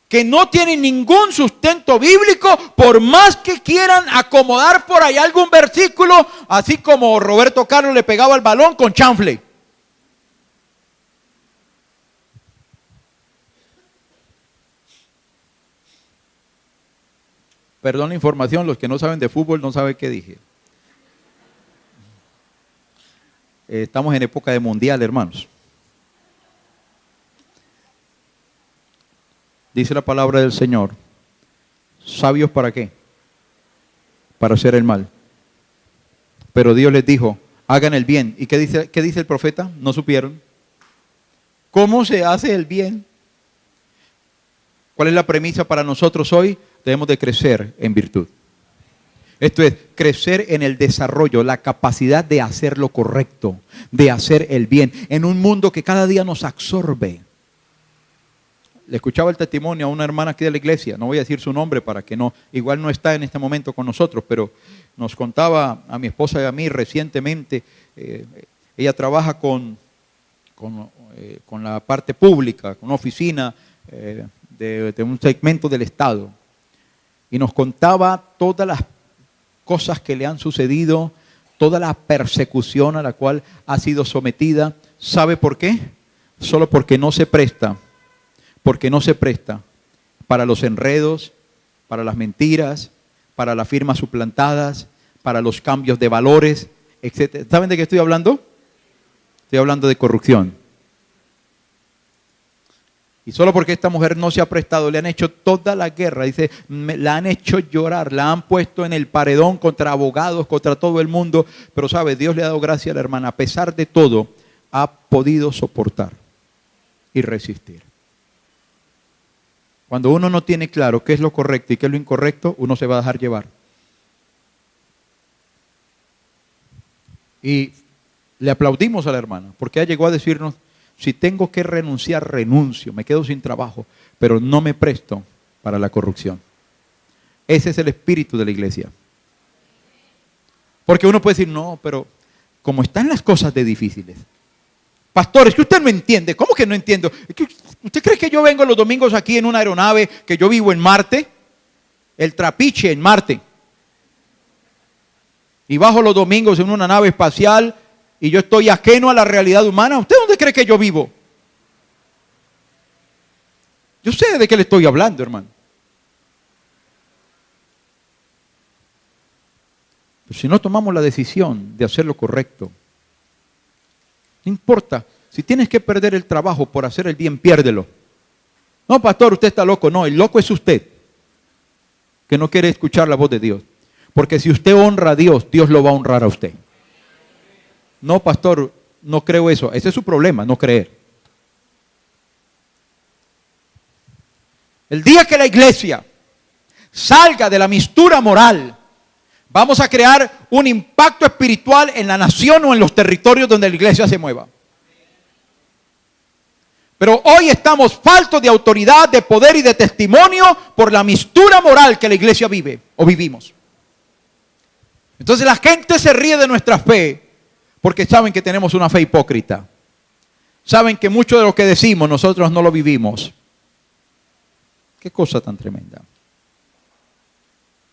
Que no tienen ningún sustento bíblico, por más que quieran acomodar por ahí algún versículo, así como Roberto Carlos le pegaba el balón con chanfle. Perdón la información, los que no saben de fútbol no saben qué dije. Estamos en época de mundial, hermanos. Dice la palabra del Señor, ¿sabios para qué? Para hacer el mal. Pero Dios les dijo, hagan el bien. ¿Y qué dice el profeta? No supieron. ¿Cómo se hace el bien? ¿Cuál es la premisa para nosotros hoy? Debemos de crecer en virtud. Esto es, crecer en el desarrollo, la capacidad de hacer lo correcto, de hacer el bien, en un mundo que cada día nos absorbe. le escuchaba el testimonio a una hermana aquí de la iglesia, no voy a decir su nombre para que no, igual no está en este momento con nosotros, pero nos contaba a mi esposa y a mí recientemente, ella trabaja con la parte pública, con una oficina de un segmento del Estado, y nos contaba todas las cosas que le han sucedido, toda la persecución a la cual ha sido sometida. ¿Sabe por qué? Solo porque no se presta para los enredos, para las mentiras, para las firmas suplantadas, para los cambios de valores, etc. ¿Saben de qué estoy hablando? Estoy hablando de corrupción. Y solo porque esta mujer no se ha prestado, le han hecho toda la guerra, dice, la han hecho llorar, la han puesto en el paredón contra abogados, contra todo el mundo, pero sabe, Dios le ha dado gracia a la hermana, a pesar de todo, ha podido soportar y resistir. Cuando uno no tiene claro qué es lo correcto y qué es lo incorrecto, uno se va a dejar llevar. Y le aplaudimos a la hermana, porque ella llegó a decirnos, si tengo que renunciar, renuncio, me quedo sin trabajo, pero no me presto para la corrupción. Ese es el espíritu de la iglesia. Porque uno puede decir, no, pero como están las cosas de difíciles. Pastor, es que usted no entiende. ¿Cómo que no entiendo? ¿Usted cree que yo vengo los domingos aquí en una aeronave, que yo vivo en Marte? El Trapiche en Marte. Y bajo los domingos en una nave espacial y yo estoy ajeno a la realidad humana. ¿Usted dónde cree que yo vivo? Yo sé de qué le estoy hablando, hermano. Pero si no tomamos la decisión de hacer lo correcto, no importa. Si tienes que perder el trabajo por hacer el bien, piérdelo. No, pastor, usted está loco. No, el loco es usted, que no quiere escuchar la voz de Dios. Porque si usted honra a Dios, Dios lo va a honrar a usted. No, pastor, no creo eso. Ese es su problema, no creer. El día que la iglesia salga de la mistura moral, vamos a crear un impacto espiritual en la nación o en los territorios donde la iglesia se mueva. Pero hoy estamos faltos de autoridad, de poder y de testimonio por la mistura moral que la iglesia vive o vivimos. Entonces la gente se ríe de nuestra fe porque saben que tenemos una fe hipócrita. Saben que mucho de lo que decimos nosotros no lo vivimos. Qué cosa tan tremenda.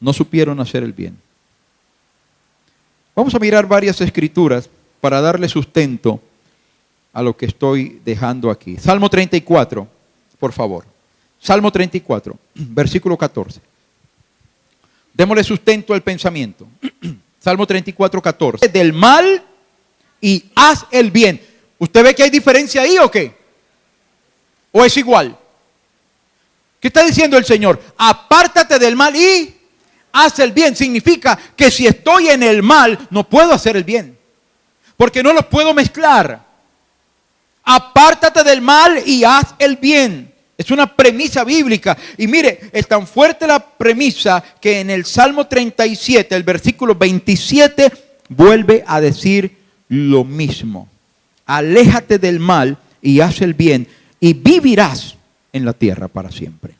No supieron hacer el bien. Vamos a mirar varias escrituras para darle sustento a lo que estoy dejando aquí. Salmo 34, por favor. Salmo 34, versículo 14. Démosle sustento al pensamiento. Salmo 34, 14. Del mal y haz el bien. ¿Usted ve que hay diferencia ahí o qué? ¿O es igual? ¿Qué está diciendo el Señor? Apártate del mal y haz el bien. Significa que si estoy en el mal, no puedo hacer el bien. Porque no los puedo mezclar. Apártate del mal y haz el bien. Es una premisa bíblica. Y mire, es tan fuerte la premisa que en el Salmo 37, el versículo 27, vuelve a decir lo mismo. Aléjate del mal y haz el bien y vivirás en la tierra para siempre.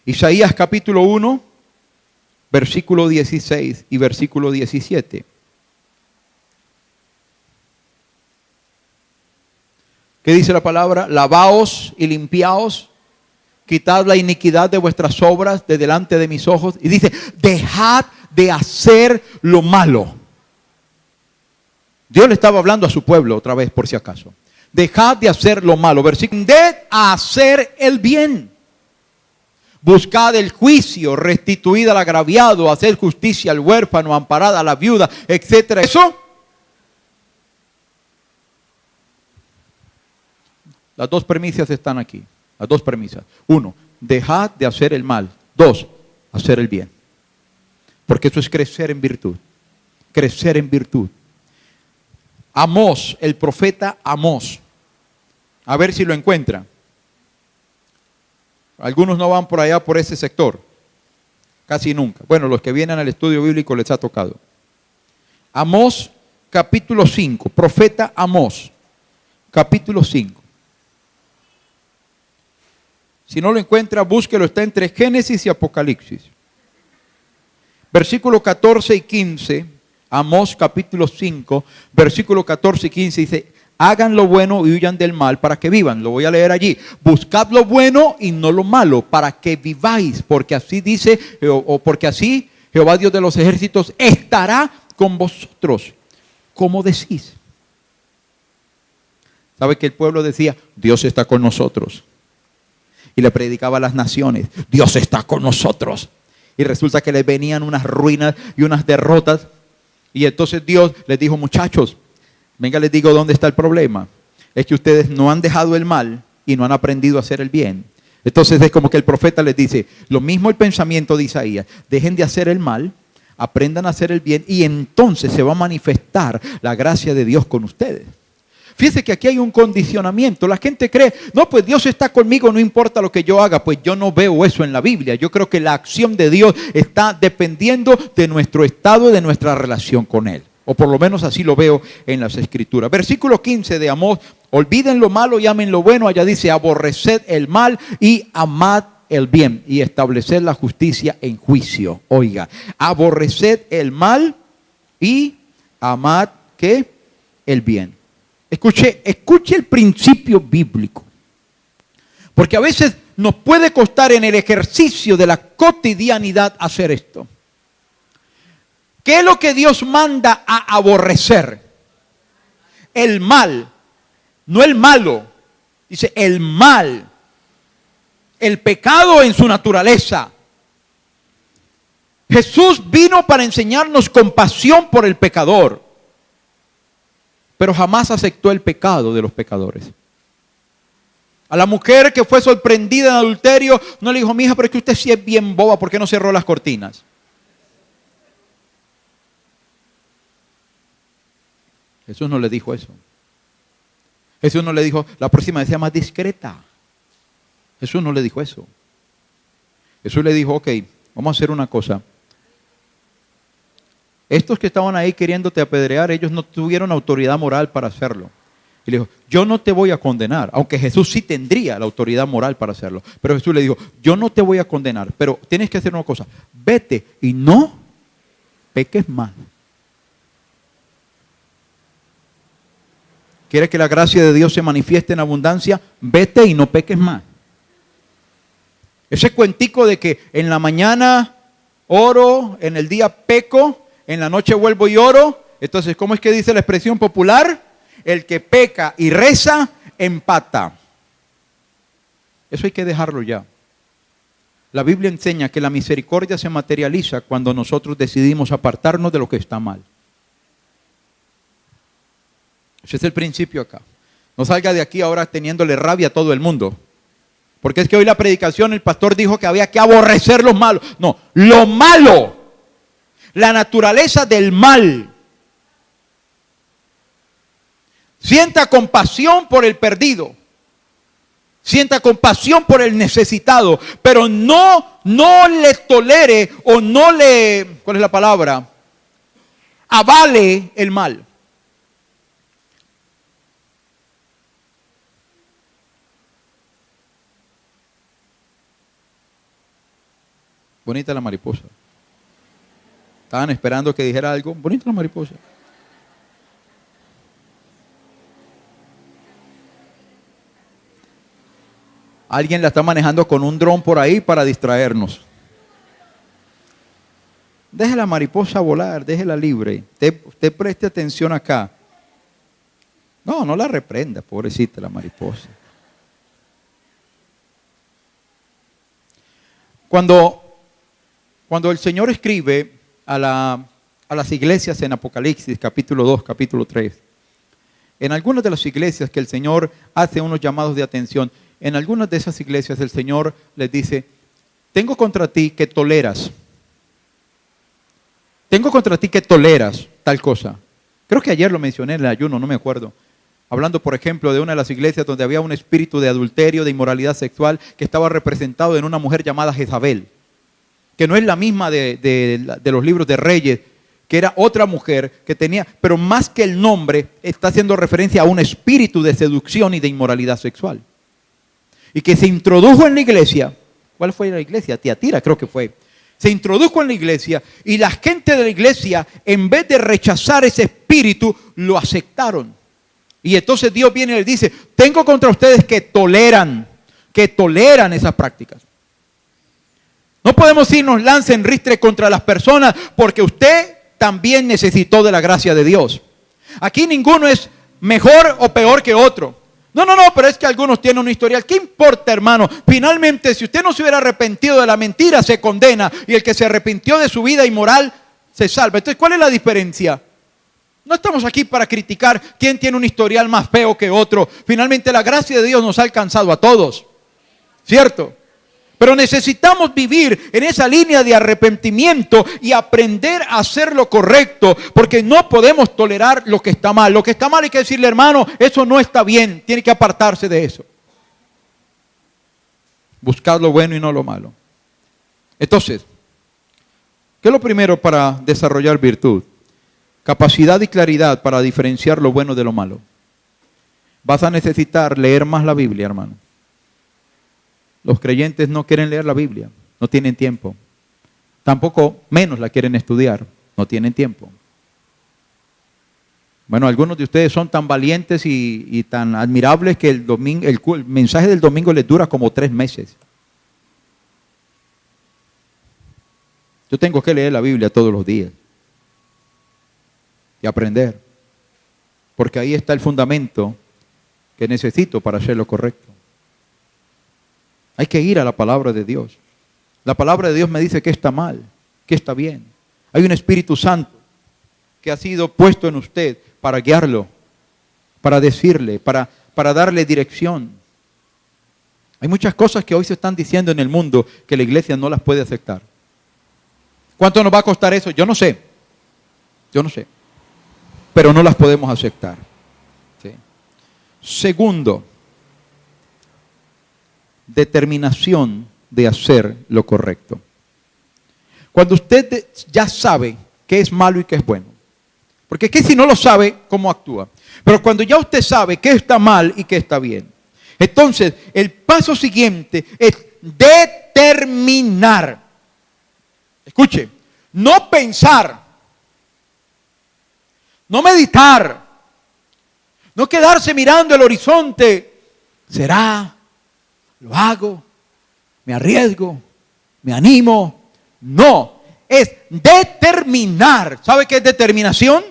Isaías capítulo 1, versículo 16 y versículo 17. ¿Qué dice la palabra? Lavaos y limpiaos, quitad la iniquidad de vuestras obras de delante de mis ojos. Y dice, dejad de hacer lo malo. Dios le estaba hablando a su pueblo otra vez, por si acaso. Dejad de hacer lo malo. Versículo, tended a hacer el bien. Buscad el juicio, restituid al agraviado, haced justicia al huérfano, amparad a la viuda, etcétera. Eso. Las dos premisas están aquí. Las dos premisas. 1, dejad de hacer el mal. 2, hacer el bien. Porque eso es crecer en virtud. Crecer en virtud. Amós, el profeta Amós. A ver si lo encuentran. Algunos no van por allá, por ese sector. Casi nunca. Bueno, los que vienen al estudio bíblico les ha tocado. Amós, capítulo 5. Profeta Amós, capítulo 5. Si no lo encuentra, búsquelo, está entre Génesis y Apocalipsis. Versículo 14 y 15, Amós capítulo 5, versículo 14 y 15 dice: hagan lo bueno y huyan del mal para que vivan. Lo voy a leer allí. Buscad lo bueno y no lo malo para que viváis, porque así dice, porque así Jehová Dios de los ejércitos estará con vosotros. ¿Cómo decís? ¿Sabe que el pueblo decía: Dios está con nosotros? Y le predicaba a las naciones: Dios está con nosotros. Y resulta que les venían unas ruinas y unas derrotas. Y entonces Dios les dijo: muchachos, venga, les digo dónde está el problema. Es que ustedes no han dejado el mal y no han aprendido a hacer el bien. Entonces es como que el profeta les dice, lo mismo el pensamiento de Isaías: dejen de hacer el mal, aprendan a hacer el bien, y entonces se va a manifestar la gracia de Dios con ustedes. Fíjense que aquí hay un condicionamiento. La gente cree: no, pues Dios está conmigo, no importa lo que yo haga. Pues yo no veo eso en la Biblia. Yo creo que la acción de Dios está dependiendo de nuestro estado y de nuestra relación con Él. O por lo menos así lo veo en las Escrituras. Versículo 15 de Amós: olviden lo malo y amen lo bueno. Allá dice: aborreced el mal y amad el bien, y estableced la justicia en juicio. Oiga, aborreced el mal y amad, ¿qué? El bien. Escuche el principio bíblico. Porque a veces nos puede costar en el ejercicio de la cotidianidad hacer esto. ¿Qué es lo que Dios manda a aborrecer? El mal, no el malo. Dice el mal, el pecado en su naturaleza. Jesús vino para enseñarnos compasión por el pecador, pero jamás aceptó el pecado de los pecadores. A la mujer que fue sorprendida en adulterio, no le dijo: mija, pero es que usted sí es bien boba, ¿por qué no cerró las cortinas? Jesús no le dijo eso. Jesús no le dijo: la próxima vez sea más discreta. Jesús no le dijo eso. Jesús le dijo: ok, vamos a hacer una cosa. Estos que estaban ahí queriéndote apedrear, ellos no tuvieron autoridad moral para hacerlo. Y le dijo: yo no te voy a condenar, aunque Jesús sí tendría la autoridad moral para hacerlo. Pero Jesús le dijo: yo no te voy a condenar, pero tienes que hacer una cosa: vete y no peques más. ¿Quieres que la gracia de Dios se manifieste en abundancia? Vete y no peques más. Ese cuentico de que en la mañana oro, en el día peco, en la noche vuelvo y oro. Entonces, ¿cómo es que dice la expresión popular? El que peca y reza, empata. Eso hay que dejarlo ya. La Biblia enseña que la misericordia se materializa cuando nosotros decidimos apartarnos de lo que está mal. Ese es el principio acá. No salga de aquí ahora teniéndole rabia a todo el mundo. Porque es que hoy la predicación, el pastor dijo que había que aborrecer los malos. No, lo malo. La naturaleza del mal. Sienta compasión por el perdido. Sienta compasión por el necesitado. Pero no le tolere o no le, ¿cuál es la palabra? Avale el mal. Bonita la mariposa. Estaban esperando que dijera algo. Bonita la mariposa. Alguien la está manejando con un dron por ahí para distraernos. Deje la mariposa volar, déjela libre. Usted preste atención acá. No la reprenda, pobrecita la mariposa. Cuando el Señor escribe a las iglesias en Apocalipsis, capítulo 2, capítulo 3, en algunas de las iglesias que el Señor hace unos llamados de atención, en algunas de esas iglesias el Señor les dice: tengo contra ti que toleras. Tengo contra ti que toleras tal cosa. Creo que ayer lo mencioné en el ayuno, no me acuerdo. Hablando, por ejemplo, de una de las iglesias donde había un espíritu de adulterio, de inmoralidad sexual, que estaba representado en una mujer llamada Jezabel, que no es la misma de los libros de Reyes, que era otra mujer que tenía, pero más que el nombre, está haciendo referencia a un espíritu de seducción y de inmoralidad sexual. y que se introdujo en la iglesia. ¿Cuál fue la iglesia? Tiatira creo que fue. Se introdujo en la iglesia y la gente de la iglesia, en vez de rechazar ese espíritu, lo aceptaron. Y entonces Dios viene y les dice, tengo contra ustedes que toleran esas prácticas. No podemos irnos lance en ristre contra las personas porque usted también necesitó de la gracia de Dios. Aquí ninguno es mejor o peor que otro. No, pero es que algunos tienen un historial. ¿Qué importa, hermano? Finalmente, si usted no se hubiera arrepentido de la mentira, se condena. Y el que se arrepintió de su vida inmoral, se salva. Entonces, ¿cuál es la diferencia? No estamos aquí para criticar quién tiene un historial más feo que otro. Finalmente, la gracia de Dios nos ha alcanzado a todos. ¿Cierto? Pero necesitamos vivir en esa línea de arrepentimiento y aprender a hacer lo correcto, porque no podemos tolerar lo que está mal. Lo que está mal hay que decirle, hermano, eso no está bien, tiene que apartarse de eso. Buscar lo bueno y no lo malo. Entonces, ¿qué es lo primero para desarrollar virtud? Capacidad y claridad para diferenciar lo bueno de lo malo. Vas a necesitar leer más la Biblia, hermano. Los creyentes no quieren leer la Biblia, no tienen tiempo. Tampoco menos la quieren estudiar, no tienen tiempo. Bueno, algunos de ustedes son tan valientes y tan admirables que el mensaje del domingo les dura como 3 meses. Yo tengo que leer la Biblia todos los días y aprender, porque ahí está el fundamento que necesito para hacer lo correcto. Hay que ir a la palabra de Dios. La palabra de Dios me dice que está mal, que está bien. Hay un Espíritu Santo que ha sido puesto en usted para guiarlo, para decirle, para darle dirección. Hay muchas cosas que hoy se están diciendo en el mundo que la iglesia no las puede aceptar. ¿Cuánto nos va a costar eso? Yo no sé. Pero no las podemos aceptar. ¿Sí? Segundo, determinación de hacer lo correcto. Cuando usted ya sabe qué es malo y qué es bueno, porque es que si no lo sabe, ¿cómo actúa? Pero cuando ya usted sabe qué está mal y qué está bien, entonces el paso siguiente es determinar. Escuche, no pensar, no meditar, no quedarse mirando el horizonte. ¿Será? Lo hago, me arriesgo, me animo. No, es determinar. ¿Sabe qué es determinación?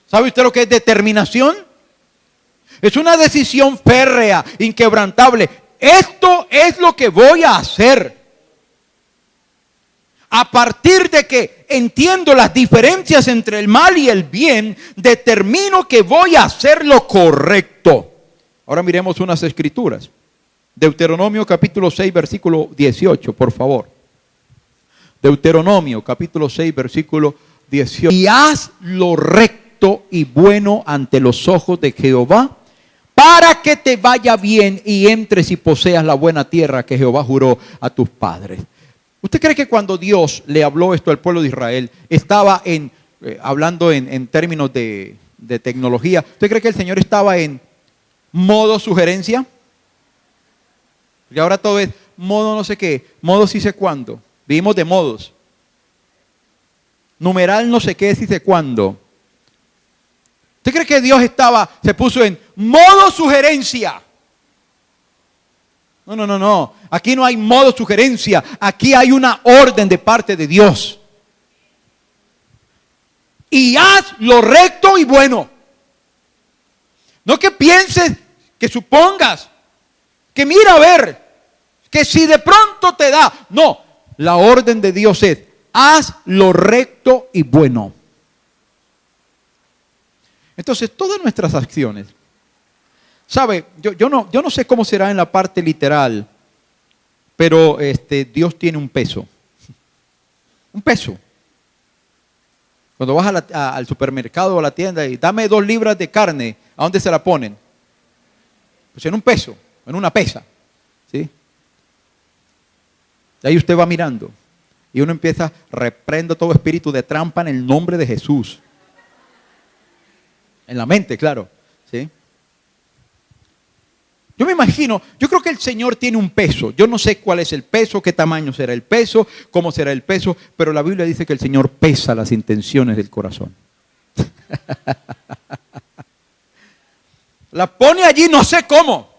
¿Sabe usted lo que es determinación? Es una decisión férrea, inquebrantable. Esto es lo que voy a hacer. A partir de que entiendo las diferencias entre el mal y el bien, determino que voy a hacer lo correcto. Ahora miremos unas escrituras. Deuteronomio capítulo 6, versículo 18, por favor. Deuteronomio capítulo 6, versículo 18. Y haz lo recto y bueno ante los ojos de Jehová, para que te vaya bien y entres y poseas la buena tierra que Jehová juró a tus padres. ¿Usted cree que cuando Dios le habló esto al pueblo de Israel, estaba hablando en términos de tecnología? ¿Usted cree que el Señor estaba en modo sugerencia? Porque ahora todo es modo no sé qué, modo sí sé cuándo. Vivimos de modos. Numeral no sé qué, sí sé cuándo. ¿Usted cree que Dios se puso en modo sugerencia? No. Aquí no hay modo sugerencia. Aquí hay una orden de parte de Dios. Y haz lo recto y bueno. No que pienses, que supongas, que mira a ver, que si de pronto te da. No, la orden de Dios es, haz lo recto y bueno. Entonces, todas nuestras acciones, ¿sabe? Yo no sé cómo será en la parte literal, pero Dios tiene un peso. Un peso. Cuando vas al supermercado o a la tienda y dame 2 libras de carne, ¿a dónde se la ponen? Pues en un peso, en una pesa. ¿Sí? Y ahí usted va mirando. Y uno empieza, reprendo todo espíritu de trampa en el nombre de Jesús. En la mente, claro. ¿Sí? Yo me imagino, yo creo que el Señor tiene un peso. Yo no sé cuál es el peso, qué tamaño será el peso, cómo será el peso, pero la Biblia dice que el Señor pesa las intenciones del corazón. La pone allí, no sé cómo.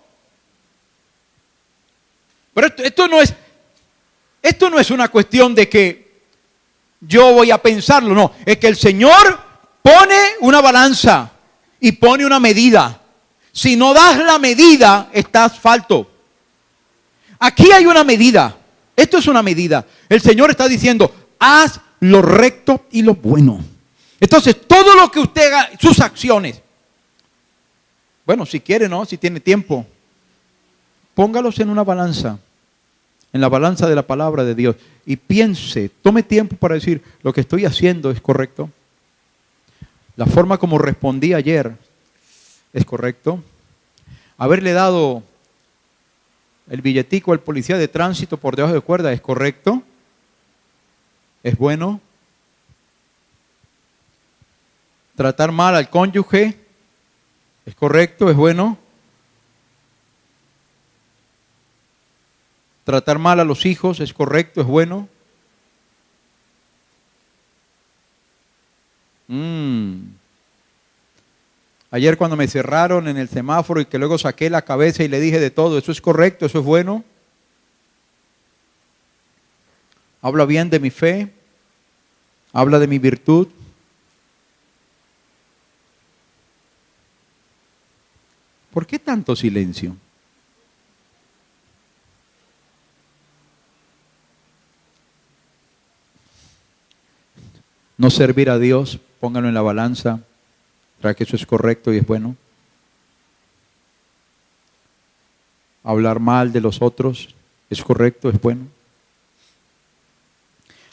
Pero esto no es una cuestión de que yo voy a pensarlo, no. Es que el Señor pone una balanza y pone una medida. Si no das la medida, estás falto. Aquí hay una medida. Esto es una medida. El Señor está diciendo, haz lo recto y lo bueno. Entonces, todo lo que usted haga, sus acciones, bueno, si quiere, ¿no? Si tiene tiempo, póngalos en una balanza, en la balanza de la palabra de Dios, y piense, tome tiempo para decir, lo que estoy haciendo es correcto. La forma como respondí ayer es correcto. Haberle dado el billetico al policía de tránsito por debajo de cuerda es correcto. Es bueno. Tratar mal al cónyuge es correcto, es bueno. Tratar mal a los hijos es correcto, es bueno. Ayer cuando me cerraron en el semáforo y que luego saqué la cabeza y le dije de todo, ¿eso es correcto? ¿Eso es bueno? Habla bien de mi fe. Habla de mi virtud. ¿Por qué tanto silencio? No servir a Dios, pónganlo en la balanza. ¿Será que eso es correcto y es bueno? Hablar mal de los otros, ¿es correcto, es bueno?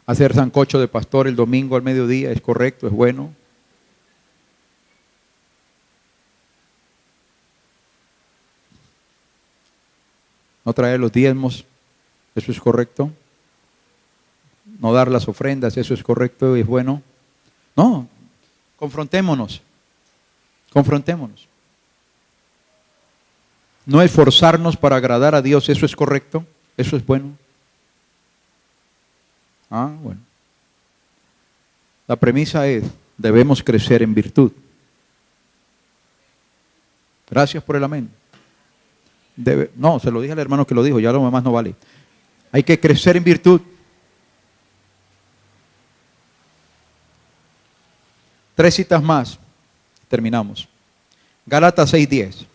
Hacer sancocho de pastor el domingo al mediodía, ¿es correcto, es bueno? No traer los diezmos, ¿eso es correcto? No dar las ofrendas, ¿eso es correcto y es bueno? No, confrontémonos. Confrontémonos. No esforzarnos para agradar a Dios, ¿eso es correcto? ¿Eso es bueno? Bueno. La premisa es, debemos crecer en virtud. Gracias por el amén. No, se lo dije al hermano que lo dijo, ya lo demás no vale. Hay que crecer en virtud. 3 citas más. Terminamos. Gálatas 6:10.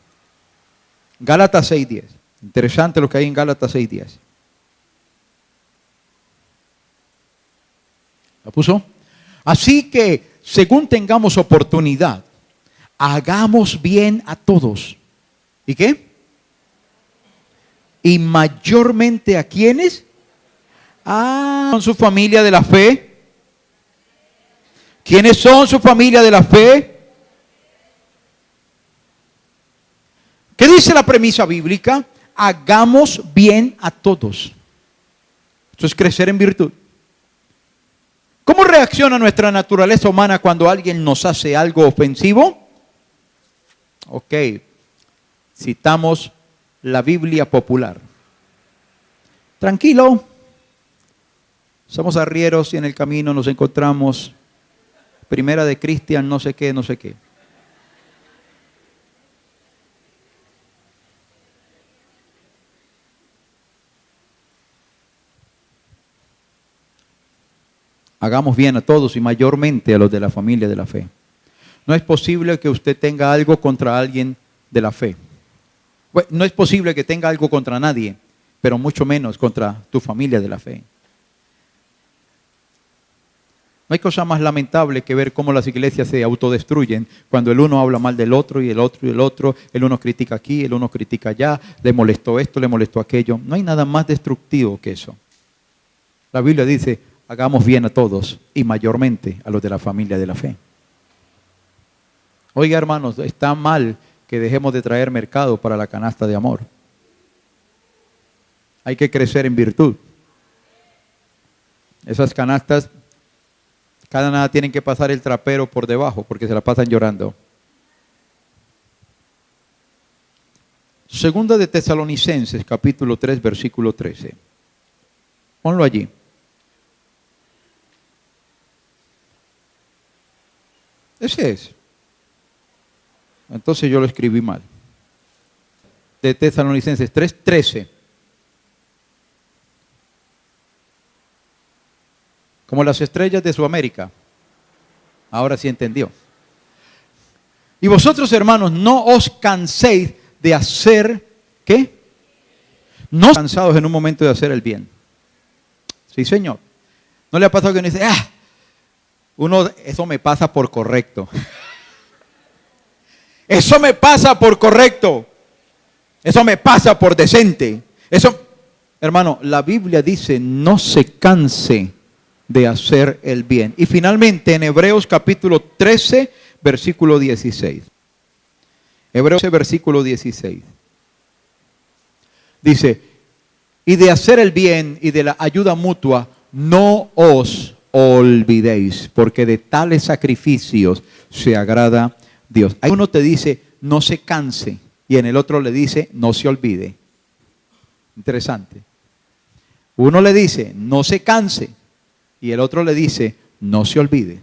Gálatas 6:10. Interesante lo que hay en Gálatas 6:10. ¿La puso? Así que, según tengamos oportunidad, hagamos bien a todos. ¿Y qué? Y mayormente a quienes. Son su familia de la fe. ¿Quiénes son su familia de la fe? ¿Qué dice la premisa bíblica? Hagamos bien a todos. Esto es crecer en virtud. ¿Cómo reacciona nuestra naturaleza humana cuando alguien nos hace algo ofensivo? Ok, citamos la Biblia popular. Tranquilo, somos arrieros y en el camino nos encontramos Primera de Cristian, no sé qué, no sé qué. Hagamos bien a todos y mayormente a los de la familia de la fe. No es posible que usted tenga algo contra alguien de la fe. Bueno, no es posible que tenga algo contra nadie, pero mucho menos contra tu familia de la fe. No hay cosa más lamentable que ver cómo las iglesias se autodestruyen cuando el uno habla mal del otro y el otro y el otro, el uno critica aquí, el uno critica allá, le molestó esto, le molestó aquello. No hay nada más destructivo que eso. La Biblia dice, hagamos bien a todos y mayormente a los de la familia de la fe. Oiga, hermanos, está mal que dejemos de traer mercado para la canasta de amor. Hay que crecer en virtud. Esas canastas, cada nada tienen que pasar el trapero por debajo porque se la pasan llorando. Segunda de Tesalonicenses, capítulo 3, versículo 13. Ponlo allí. Ese es. Entonces yo lo escribí mal. De Tesalonicenses 3, 13. Como las estrellas de Sudamérica. Ahora sí entendió. Y vosotros, hermanos, no os canséis de hacer, ¿qué? No cansados en un momento de hacer el bien. Sí, Señor. ¿No le ha pasado que uno dice, eso me pasa por correcto? Eso me pasa por correcto. Eso me pasa por decente. Eso, hermano, la Biblia dice, no se canse de hacer el bien. Y finalmente en Hebreos capítulo 13, versículo 16. Hebreos versículo 16. Dice, y de hacer el bien y de la ayuda mutua, no os olvidéis, porque de tales sacrificios se agrada Dios. Hay uno te dice, no se canse, y en el otro le dice, no se olvide. Interesante. Uno le dice, no se canse, y el otro le dice, no se olvide.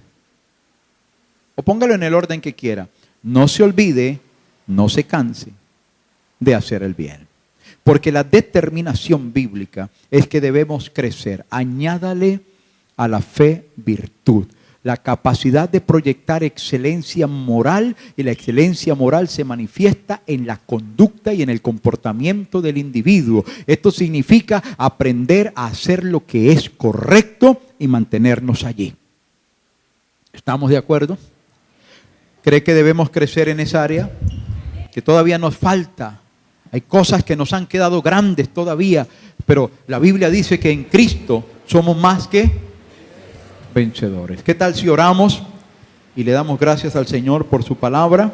O póngalo en el orden que quiera. No se olvide, no se canse de hacer el bien. Porque la determinación bíblica es que debemos crecer. Añádale a la fe virtud, la capacidad de proyectar excelencia moral, y la excelencia moral se manifiesta en la conducta y en el comportamiento del individuo. Esto significa aprender a hacer lo que es correcto y mantenernos allí. ¿Estamos de acuerdo? ¿Cree que debemos crecer en esa área? Que todavía nos falta. Hay cosas que nos han quedado grandes todavía, pero la Biblia dice que en Cristo somos más que vencedores. ¿Qué tal si oramos y le damos gracias al Señor por su palabra?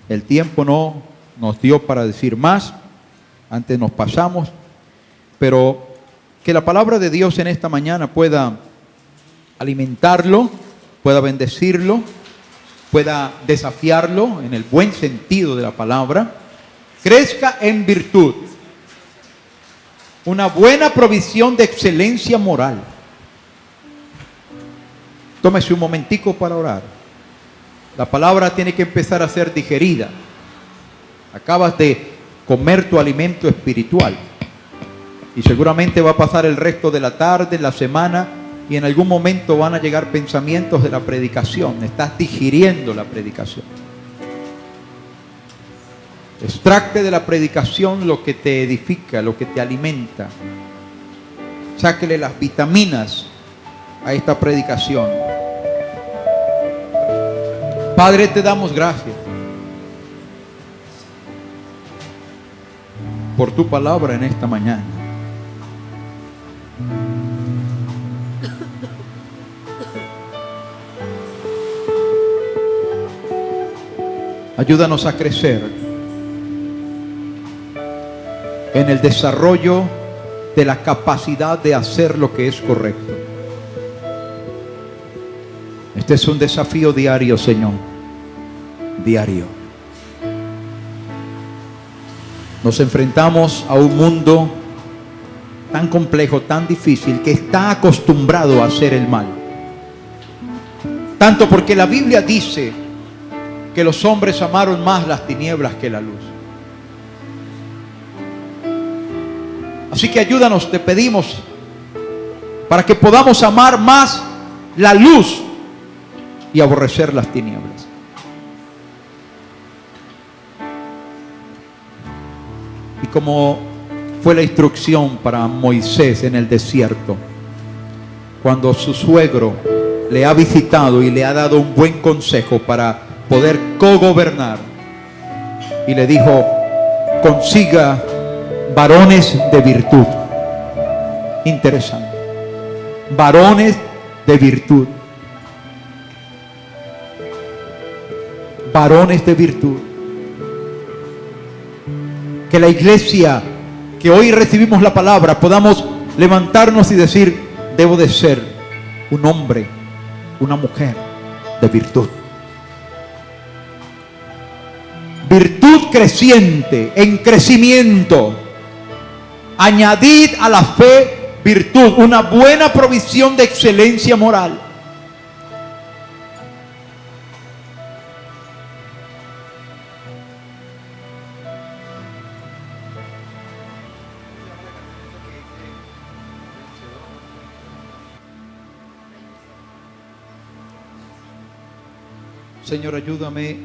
El tiempo no nos dio para decir más, antes nos pasamos, pero que la palabra de Dios en esta mañana pueda alimentarlo, pueda bendecirlo, pueda desafiarlo en el buen sentido de la palabra. Crezca en virtud, una buena provisión de excelencia moral. Tómese un momentico para orar. La palabra tiene que empezar a ser digerida. Acabas de comer tu alimento espiritual y seguramente va a pasar el resto de la tarde, la semana, y en algún momento van a llegar pensamientos de la predicación. Estás digiriendo la predicación. Extracte de la predicación lo que te edifica, lo que te alimenta. Sáquele las vitaminas a esta predicación. Padre, te damos gracias por tu palabra en esta mañana. Ayúdanos a crecer en el desarrollo de la capacidad de hacer lo que es correcto. Este es un desafío diario, Señor. Diario. Nos enfrentamos a un mundo tan complejo, tan difícil, que está acostumbrado a hacer el mal. Tanto porque la Biblia dice que los hombres amaron más las tinieblas que la luz. Así que ayúdanos, te pedimos, para que podamos amar más la luz y aborrecer las tinieblas. Y como fue la instrucción para Moisés en el desierto, cuando su suegro le ha visitado y le ha dado un buen consejo para poder cogobernar, y le dijo, consiga varones de virtud. Interesante. Varones de virtud. Varones de virtud. Que la iglesia, que hoy recibimos la palabra, podamos levantarnos y decir, debo de ser un hombre, una mujer de virtud. virtud creciente, en crecimiento. Añadid a la fe virtud, una buena provisión de excelencia moral. Señor, ayúdame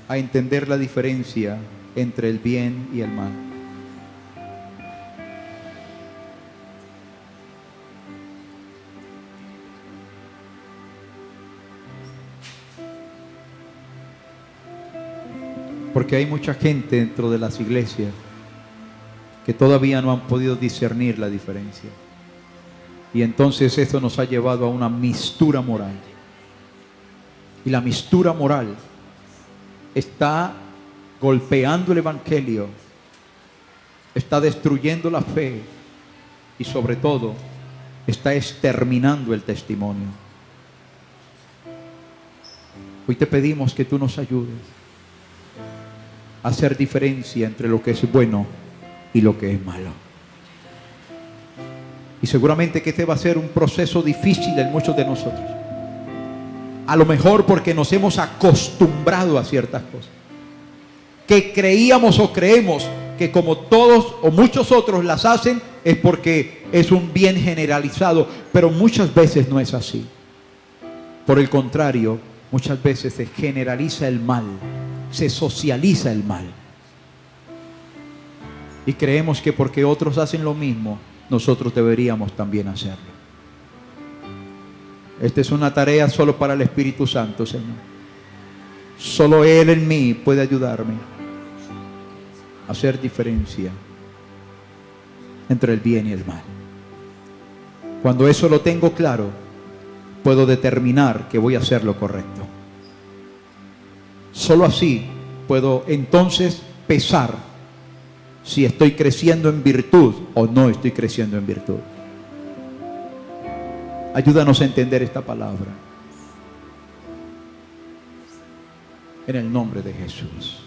a entender la diferencia entre el bien y el mal. Porque hay mucha gente dentro de las iglesias que todavía no han podido discernir la diferencia. Y entonces esto nos ha llevado a una mistura moral. Y la mistura moral está golpeando el evangelio, está destruyendo la fe y sobre todo está exterminando el testimonio. Hoy te pedimos que tú nos ayudes a hacer diferencia entre lo que es bueno y lo que es malo. Y seguramente que este va a ser un proceso difícil en muchos de nosotros. A lo mejor porque nos hemos acostumbrado a ciertas cosas. Que creíamos o creemos que como todos o muchos otros las hacen es porque es un bien generalizado. Pero muchas veces no es así. Por el contrario, muchas veces se generaliza el mal. Se socializa el mal. Y creemos que porque otros hacen lo mismo, nosotros deberíamos también hacerlo. Esta es una tarea solo para el Espíritu Santo, Señor. Solo Él en mí puede ayudarme a hacer diferencia entre el bien y el mal. Cuando eso lo tengo claro, puedo determinar que voy a hacer lo correcto. Solo así puedo entonces pesar si estoy creciendo en virtud o no estoy creciendo en virtud. Ayúdanos a entender esta palabra. En el nombre de Jesús.